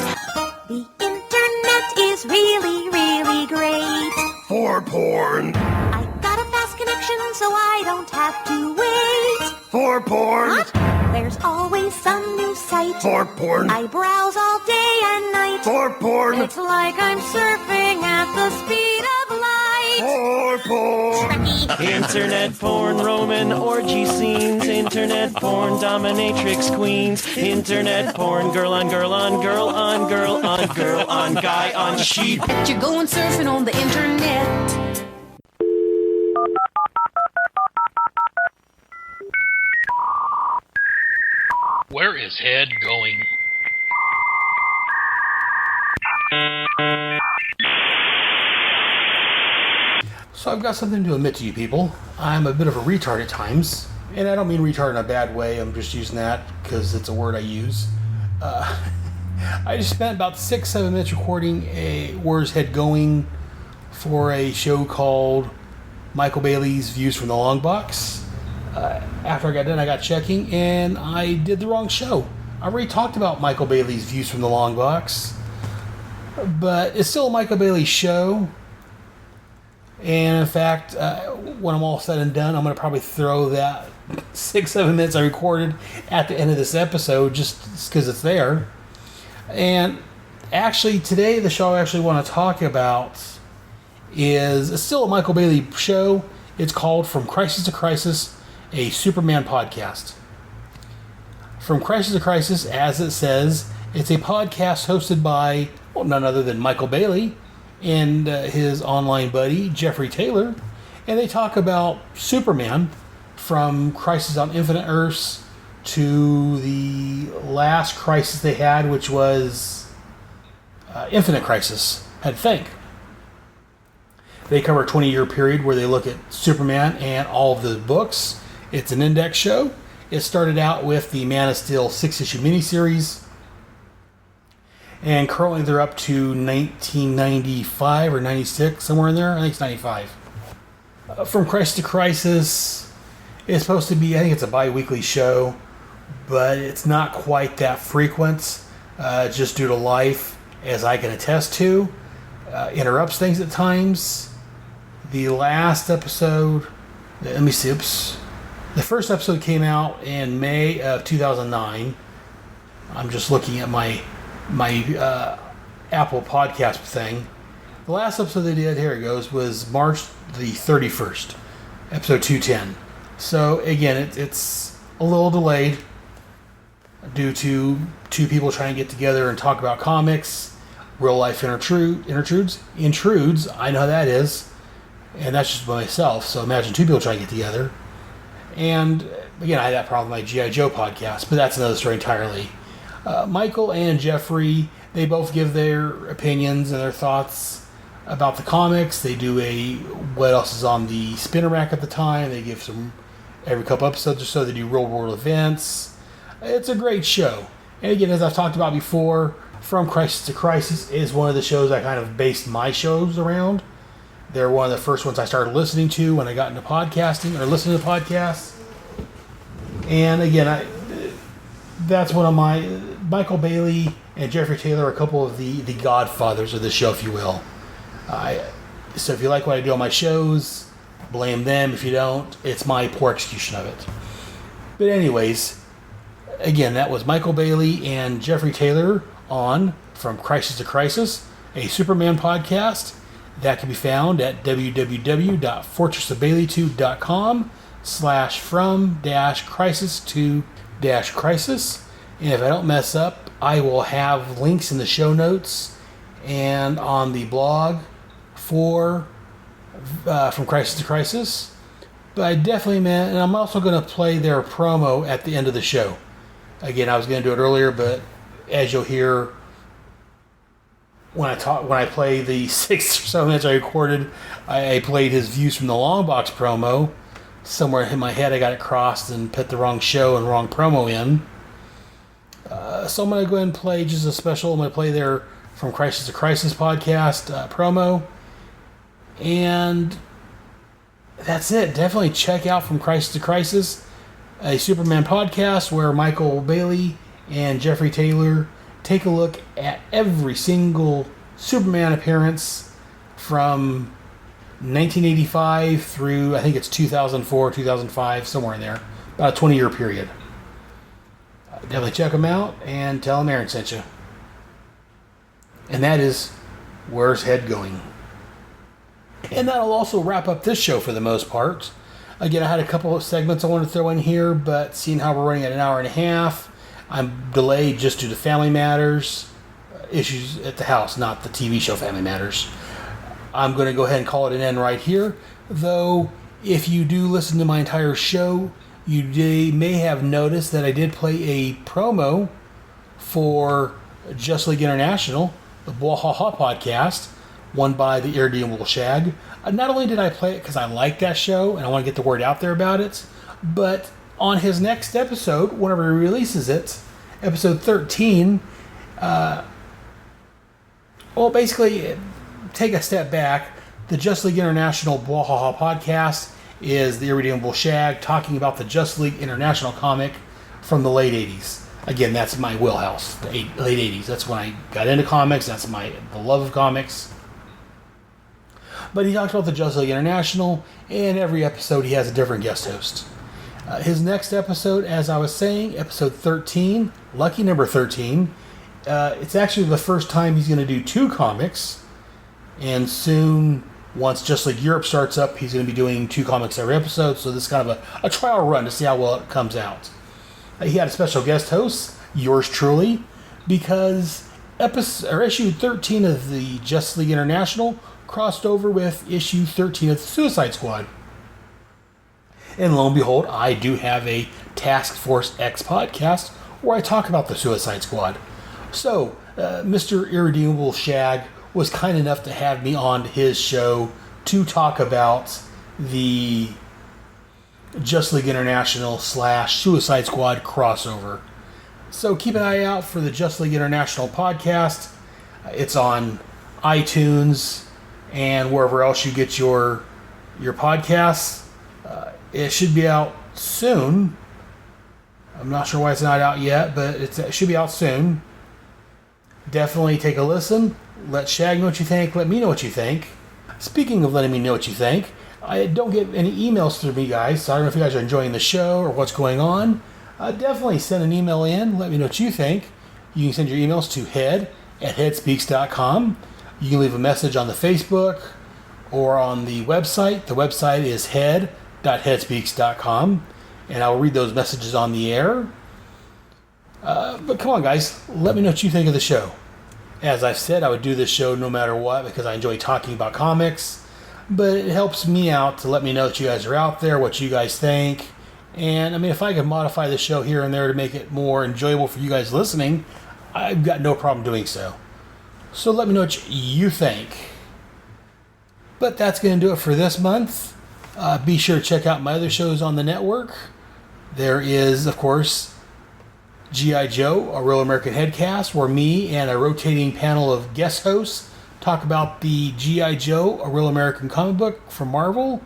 The internet is really, really great. For porn. I got a fast connection so I don't have to wait. For porn. What? There's always some new site. For porn. I browse all day and night. For porn. It's like I'm surfing at the speed of light. For porn. Internet porn, Roman orgy scenes. Internet porn, dominatrix queens. Internet porn, girl on girl on girl on girl on girl on guy on sheep. Bet you're going surfing on the internet. Where is Head going? So I've got something to admit to you people. I'm a bit of a retard at times. And I don't mean retard in a bad way. I'm just using that because it's a word I use. I just spent about 6-7 minutes recording a Where's Head Going for a show called Michael Bailey's Views from the Longbox. After I got done, I got checking, and I did the wrong show. I already talked about Michael Bailey's Views from the Longbox, but it's still a Michael Bailey show. And in fact, when I'm all said and done, I'm going to probably throw that 6-7 minutes I recorded at the end of this episode just because it's there. And actually, today, the show I actually want to talk about is still a Michael Bailey show. It's called From Crisis to Crisis, a Superman podcast. From Crisis to Crisis, as it says, it's a podcast hosted by none other than Michael Bailey and his online buddy, Jeffrey Taylor. And they talk about Superman from Crisis on Infinite Earths to the last crisis they had, which was Infinite Crisis, I think. They cover a 20-year period where they look at Superman and all of the books. It's an index show. It started out with the Man of Steel 6-issue miniseries. And currently they're up to 1995 or 96, somewhere in there. I think it's 95. From Crisis to Crisis, it's supposed to be, I think it's a bi-weekly show, but it's not quite that frequent, just due to life, as I can attest to. Interrupts things at times. The last episode, let me see, the first episode came out in May of 2009. I'm just looking at my Apple podcast thing. The last episode they did, here it goes, was March the 31st, episode 210. So again, it's a little delayed due to two people trying to get together and talk about comics. Real life intrudes. I know how that is. And that's just by myself. So imagine two people trying to get together. And again, I had that problem with my G.I. Joe podcast, but that's another story entirely. Michael and Jeffrey, they both give their opinions and their thoughts about the comics. They do what else is on the spinner rack at the time. They give some, every couple episodes or so, they do real world events. It's a great show. And again, as I've talked about before, From Crisis to Crisis is one of the shows I kind of based my shows around. They're one of the first ones I started listening to when I got into podcasting, or listening to podcasts. And again, that's one of my, Michael Bailey and Jeffrey Taylor are a couple of the godfathers of the show, if you will. So if you like what I do on my shows, blame them. If you don't, it's my poor execution of it. But anyways, again, that was Michael Bailey and Jeffrey Taylor on From Crisis to Crisis, a Superman podcast. That can be found at www.fortressofbailey2.com/from-crisis to-crisis. And if I don't mess up, I will have links in the show notes and on the blog for From Crisis to Crisis. But I definitely, man, and I'm also going to play their promo at the end of the show. Again, I was going to do it earlier, but as you'll hear when I play the 6 or 7 minutes I recorded, I played his views from the Longbox promo. Somewhere in my head, I got it crossed and put the wrong show and wrong promo in. So I'm going to go ahead and play just a special. I'm going to play their From Crisis to Crisis podcast promo. And that's it. Definitely check out From Crisis to Crisis, a Superman podcast where Michael Bailey and Jeffrey Taylor take a look at every single Superman appearance from 1985 through, I think it's 2004, 2005, somewhere in there. About a 20-year period. Definitely check them out and tell them Aaron sent you. And that is Where's Head Going? And that'll also wrap up this show for the most part. Again, I had a couple of segments I wanted to throw in here, but seeing how we're running at an hour and a half, I'm delayed just due to family matters, issues at the house, not the TV show Family Matters. I'm going to go ahead and call it an end right here. Though, if you do listen to my entire show, you may have noticed that I did play a promo for Just League International, the Bwahaha podcast, won by the Irredeemable Shag. Not only did I play it because I like that show and I want to get the word out there about it, but on his next episode, whenever he releases it, episode 13, basically, take a step back. The Just League International Bwahaha podcast is the Irredeemable Shag talking about the Just League International comic from the late 80s. Again, that's my wheelhouse, the late 80s. That's when I got into comics. That's the love of comics. But he talks about the Just League International, and every episode he has a different guest host. His next episode, as I was saying, episode 13, lucky number 13, it's actually the first time he's going to do 2 comics, and soon, once Just League Europe starts up, he's going to be doing 2 comics every episode, so this is kind of a trial run to see how well it comes out. He had a special guest host, yours truly, because issue 13 of the Just League International crossed over with issue 13 of the Suicide Squad. And lo and behold, I do have a Task Force X podcast where I talk about the Suicide Squad. So, Mr. Irredeemable Shag was kind enough to have me on his show to talk about the Just League International / Suicide Squad crossover. So keep an eye out for the Just League International podcast. It's on iTunes and wherever else you get your podcasts. It should be out soon. I'm not sure why it's not out yet, but it should be out soon. Definitely take a listen. Let Shag know what you think. Let me know what you think. Speaking of letting me know what you think, I don't get any emails through me, guys, so I don't know if you guys are enjoying the show or what's going on. Definitely send an email in. Let me know what you think. You can send your emails to head@headspeaks.com. You can leave a message on the Facebook or on the website. The website is head.headspeaks.com, and I'll read those messages on the air. But come on, guys. Let me know what you think of the show. As I've said, I would do this show no matter what because I enjoy talking about comics. But it helps me out to let me know that you guys are out there, what you guys think. And, I mean, if I can modify the show here and there to make it more enjoyable for you guys listening, I've got no problem doing so. So let me know what you think. But that's going to do it for this month. Be sure to check out my other shows on the network. There is, of course, G.I. Joe, a Real American Headcast, where me and a rotating panel of guest hosts talk about the G.I. Joe, a Real American comic book from Marvel,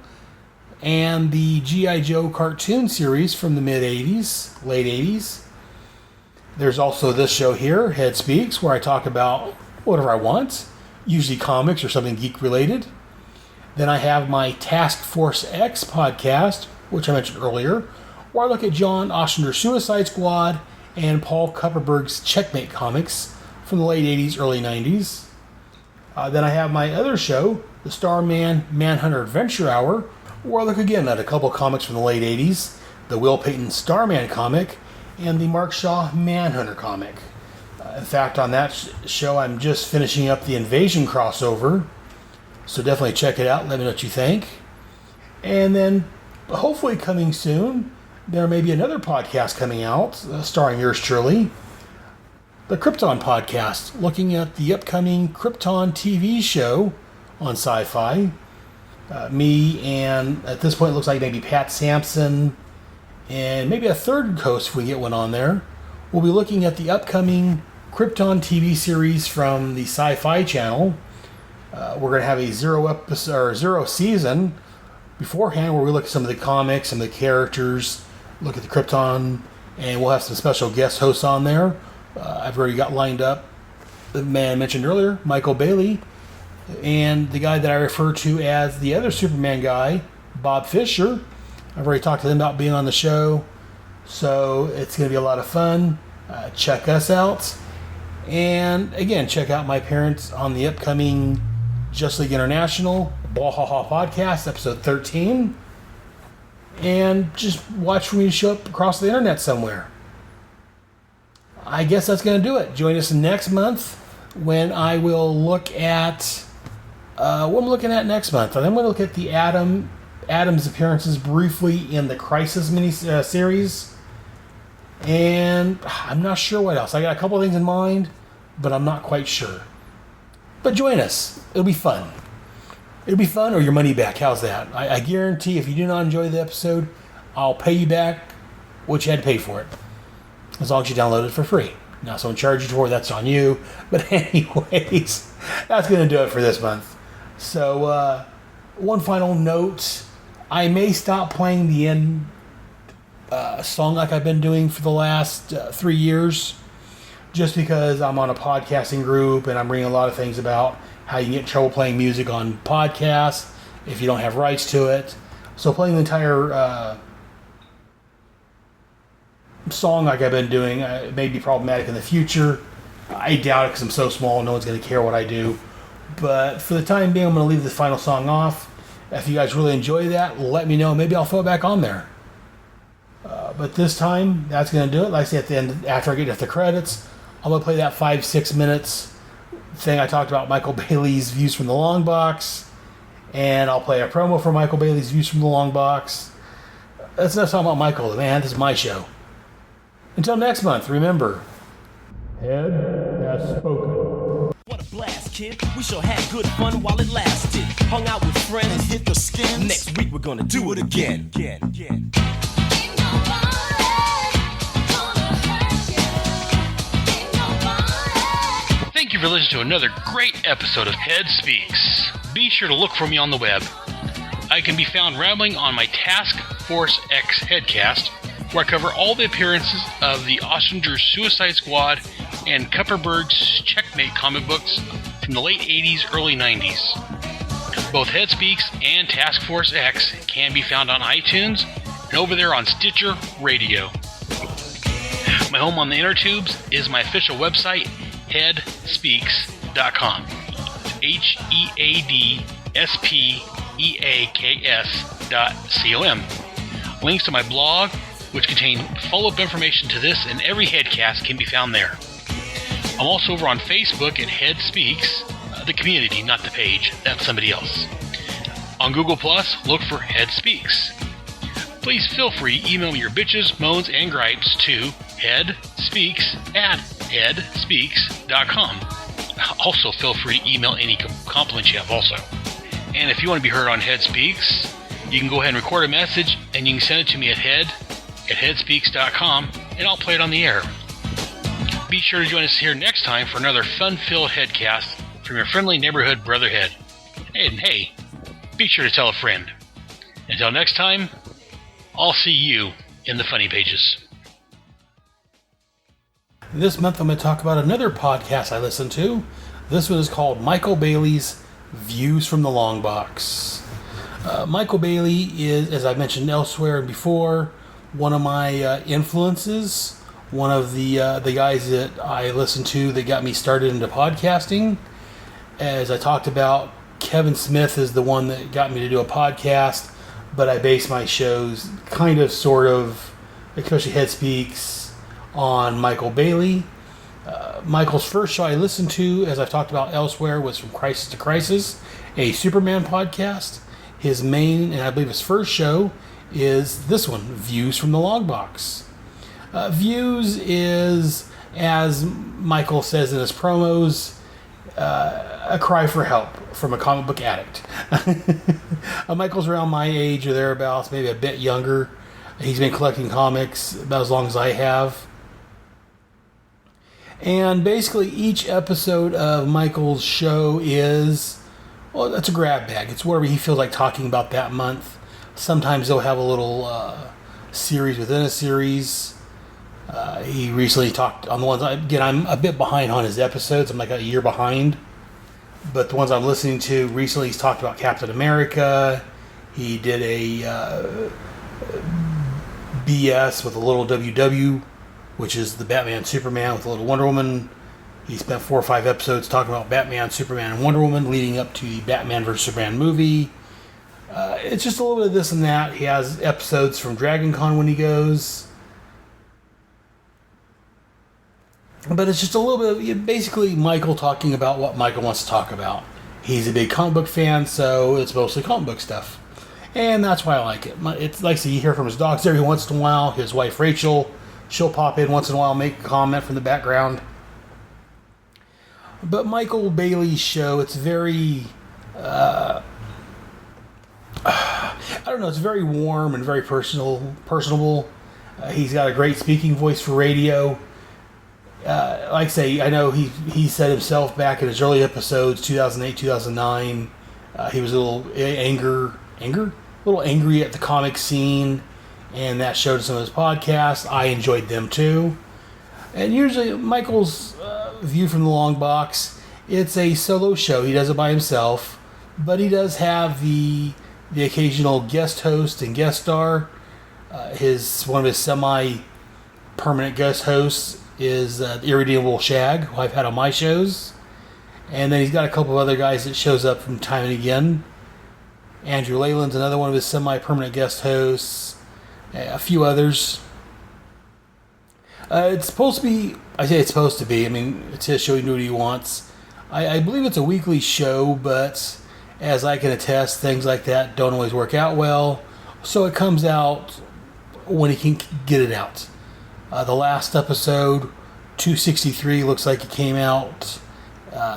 and the G.I. Joe cartoon series from the mid-'80s, late 80s. There's also this show here, Head Speaks, where I talk about whatever I want, usually comics or something geek-related. Then I have my Task Force X podcast, which I mentioned earlier, where I look at John Ostrander's Suicide Squad and Paul Kupperberg's Checkmate comics from the late 80s, early 90s. Then I have my other show, the Starman Manhunter Adventure Hour, where I look again at a couple comics from the late 80s, the Will Payton Starman comic, and the Mark Shaw Manhunter comic. In fact, on that show, I'm just finishing up the Invasion crossover, so definitely check it out, let me know what you think. And then But hopefully coming soon, there may be another podcast coming out, starring yours truly. The Krypton Podcast, looking at the upcoming Krypton TV show on Sci-Fi. Me and, at this point, it looks like maybe Pat Sampson and maybe a third host if we get one on there. We'll be looking at the upcoming Krypton TV series from the Sci-Fi Channel. We're going to have a zero season beforehand where we look at some of the comics, some of the characters, look at the Krypton, and we'll have some special guest hosts on there. I've already got lined up the man I mentioned earlier, Michael Bailey, and the guy that I refer to as the other Superman guy, Bob Fisher. I've already talked to them about being on the show, so it's going to be a lot of fun. Check us out. And again, check out my appearance on the upcoming Just League International Bwahaha Podcast, episode 13. And just watch for me to show up across the internet somewhere. I guess that's going to do it. Join us next month when I will look at... what am I looking at next month? I'm going to look at the Adam's appearances briefly in the Crisis mini-series. And I'm not sure what else. I got a couple of things in mind, but I'm not quite sure. But join us. It'll be fun. It'll be fun or your money back. How's that? I guarantee if you do not enjoy the episode, I'll pay you back what you had to pay for it. As long as you download it for free. Now, someone charges you for it, that's on you. But anyways, that's going to do it for this month. So, one final note. I may stop playing the end song like I've been doing for the last 3 years. Just because I'm on a podcasting group and I'm reading a lot of things about how you can get in trouble playing music on podcasts if you don't have rights to it. So playing the entire song like I've been doing may be problematic in the future. I doubt it because I'm so small, no one's going to care what I do. But for the time being, I'm going to leave the final song off. If you guys really enjoy that, let me know. Maybe I'll throw it back on there. But this time, that's going to do it. Like I say, at the end, after I get to the credits, I'm going to play that 5-6 minutes thing I talked about, Michael Bailey's Views from the Longbox. And I'll play a promo for Michael Bailey's Views from the Longbox. That's enough talking about Michael, man. This is my show. Until next month, remember, Head has spoken. What a blast, kid. We sure had good fun while it lasted. Hung out with friends and hit the skins. Next week we're gonna do it again. Thank you for listening to another great episode of Head Speaks. Be sure to look for me on the web. I can be found rambling on my Task Force X Headcast, where I cover all the appearances of the Ossinger's Suicide Squad and Kupperberg's Checkmate comic books from the late 80s, early 90s. Both Head Speaks and Task Force X can be found on iTunes and over there on Stitcher Radio. My home on the inner tubes is my official website, headspeaks.com. HEADSPEAKS.com. Links to my blog, which contain follow-up information to this and every headcast, can be found there. I'm also over on Facebook at Head Speaks, the community, not the page. That's somebody else. On Google+, look for Head Speaks. Please feel free to email me your bitches, moans, and gripes to headspeaks@headspeaks.com. Also, feel free to email any compliments you have also. And if you want to be heard on Head Speaks, you can go ahead and record a message, and you can send it to me at headspeaks.com, and I'll play it on the air. Be sure to join us here next time for another fun-filled headcast from your friendly neighborhood brotherhead. And hey, be sure to tell a friend. Until next time, I'll see you in the funny pages. This month I'm going to talk about another podcast I listen to. This one is called Michael Bailey's Views from the Longbox. Michael Bailey is, as I mentioned elsewhere and before, one of my influences. One of the guys that I listened to that got me started into podcasting. As I talked about, Kevin Smith is the one that got me to do a podcast, but I base my shows kind of, sort of, especially Head Speaks, on Michael Bailey. Michael's first show I listened to, as I've talked about elsewhere, was From Crisis to Crisis, a Superman podcast. His main, and I believe his first show, is this one, Views from the Longbox. Views is, as Michael says in his promos, a cry for help from a comic book addict. Michael's around my age or thereabouts, maybe a bit younger. He's been collecting comics about as long as I have. And basically each episode of Michael's show is, well, that's a grab bag. It's whatever he feels like talking about that month. Sometimes they'll have a little series within a series. He recently talked on the ones, again, I'm a bit behind on his episodes. I'm like a year behind. But the ones I'm listening to recently, he's talked about Captain America. He did a BS with a little WW, which is the Batman Superman with a little Wonder Woman. He spent 4 or 5 episodes talking about Batman, Superman, and Wonder Woman leading up to the Batman vs. Superman movie. It's just a little bit of this and that. He has episodes from Dragon Con when he goes. But it's just a little bit of basically Michael talking about what Michael wants to talk about. He's a big comic book fan, so it's mostly comic book stuff. And that's why I like it. It's like, so you hear from his dogs every once in a while. His wife Rachel, she'll pop in once in a while, make a comment from the background. But Michael Bailey's show, it's very, I don't know, it's very warm and very personable. He's got a great speaking voice for radio. Like I say, I know he said himself back in his early episodes, 2008, 2009, he was a little a little angry at the comic scene, and that showed in some of his podcasts. I enjoyed them too. And usually Michael's View from the Long Box, it's a solo show. He does it by himself, but he does have the occasional guest host and guest star. One of his semi-permanent guest hosts is the Irredeemable Shag, who I've had on my shows. And then he's got a couple of other guys that shows up from time and again. Andrew Leyland's another one of his semi-permanent guest hosts. A few others. It's supposed to be, I say it's supposed to be, I mean, it's his show, he can do what he wants. I believe it's a weekly show, but as I can attest, things like that don't always work out well. So it comes out when he can get it out. The last episode, 263, looks like it came out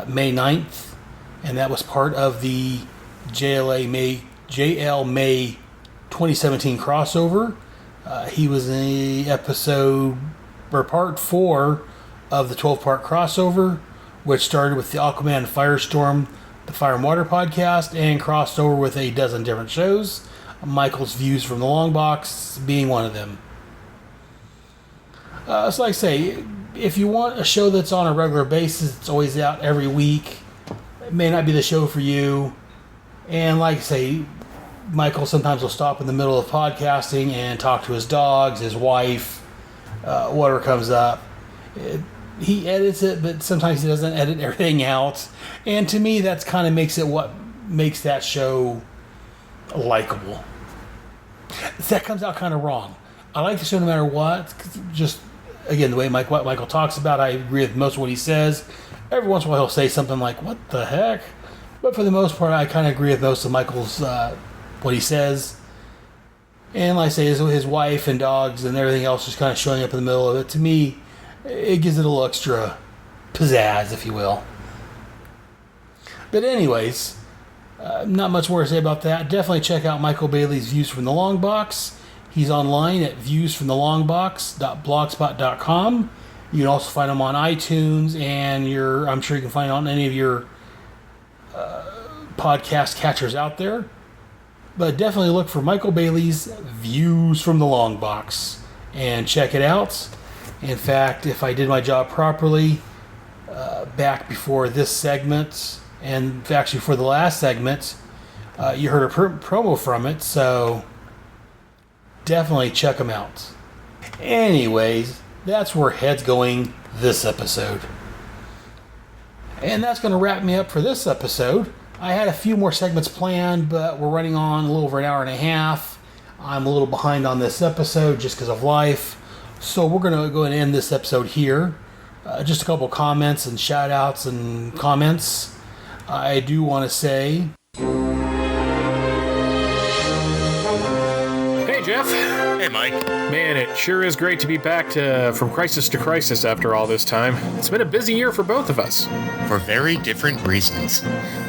May 9th, and that was part of the JL May 2017 crossover. He was in the episode, or part 4 of the 12-part crossover, which started with the Aquaman and Firestorm, the Fire and Water podcast, and crossed over with a dozen different shows. Michael's Views from the Long Box being one of them. So like I say, if you want a show that's on a regular basis, it's always out every week, it may not be the show for you. And like I say, Michael sometimes will stop in the middle of podcasting and talk to his dogs, his wife, whatever comes up. He edits it, but sometimes he doesn't edit everything out. And to me, that's kind of makes it what makes that show likable. That comes out kind of wrong. I like the show no matter what. Just, again, the way what Michael talks about, I agree with most of what he says. Every once in a while he'll say something like, what the heck? But for the most part, I kind of agree with most of Michael's, what he says. And like I say, his wife and dogs and everything else just kind of showing up in the middle of it. To me, it gives it a little extra pizzazz, if you will. But anyways, not much more to say about that. Definitely check out Michael Bailey's Views from the Long Box. He's online at viewsfromthelongbox.blogspot.com. You can also find him on iTunes, and I'm sure you can find it on any of your podcast catchers out there. But definitely look for Michael Bailey's Views from the Long Box and check it out. In fact, if I did my job properly, back before this segment, and actually for the last segment, you heard a promo from it, so definitely check them out. Anyways, that's where Head's going this episode. And that's going to wrap me up for this episode. I had a few more segments planned, but we're running on a little over an hour and a half. I'm a little behind on this episode just because of life. So we're going to go ahead and end this episode here. Just a couple comments and shout outs and comments. I do want to say... Hey Mike. Man, it sure is great to be back from crisis to crisis after all this time. It's been a busy year for both of us. For very different reasons.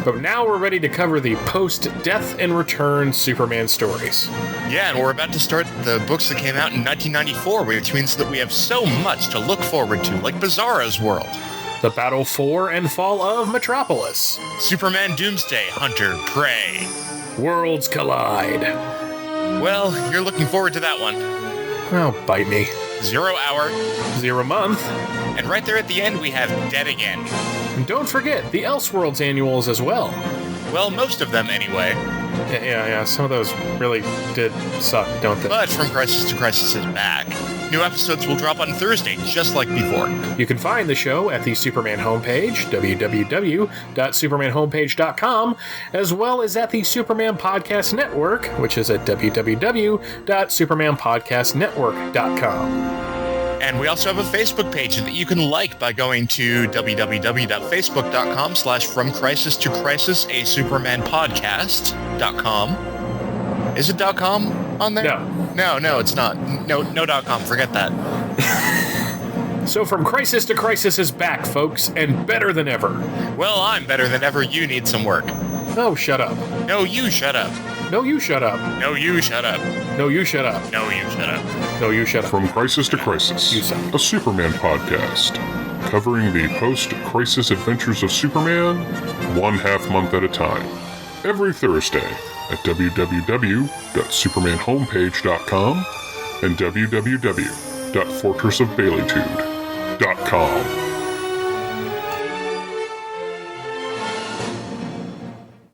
But now we're ready to cover the post-Death and Return Superman stories. Yeah, and we're about to start the books that came out in 1994, which means that we have so much to look forward to, like Bizarro's World. The Battle for and Fall of Metropolis. Superman Doomsday, Hunter, Prey. Worlds Collide. Well, you're looking forward to that one. Oh, bite me. 0 Hour. 0 Month. And right there at the end, we have Dead Again. And don't forget the Elseworlds annuals as well. Well, most of them anyway. Yeah, some of those really did suck, don't they? But From Crisis to Crisis is back. New episodes will drop on Thursday, just like before. You can find the show at the Superman homepage, www.supermanhomepage.com, as well as at the Superman Podcast Network, which is at www.supermanpodcastnetwork.com. And we also have a Facebook page that you can like by going to www.facebook.com/FromCrisisToCrisis, a Superman podcast.com. Is it .com on there? No, it's not. No .com. Forget that. So From Crisis to Crisis is back, folks, and better than ever. Well, I'm better than ever. You need some work. Oh, shut up. No, you shut up. No, you shut up. No, you shut up. No, you shut up. No, you shut up. No, you shut up. From Crisis to Crisis, a Superman podcast, covering the post-crisis adventures of Superman, 1/2 month at a time. Every Thursday at www.supermanhomepage.com and www.fortressofbaileytude.com.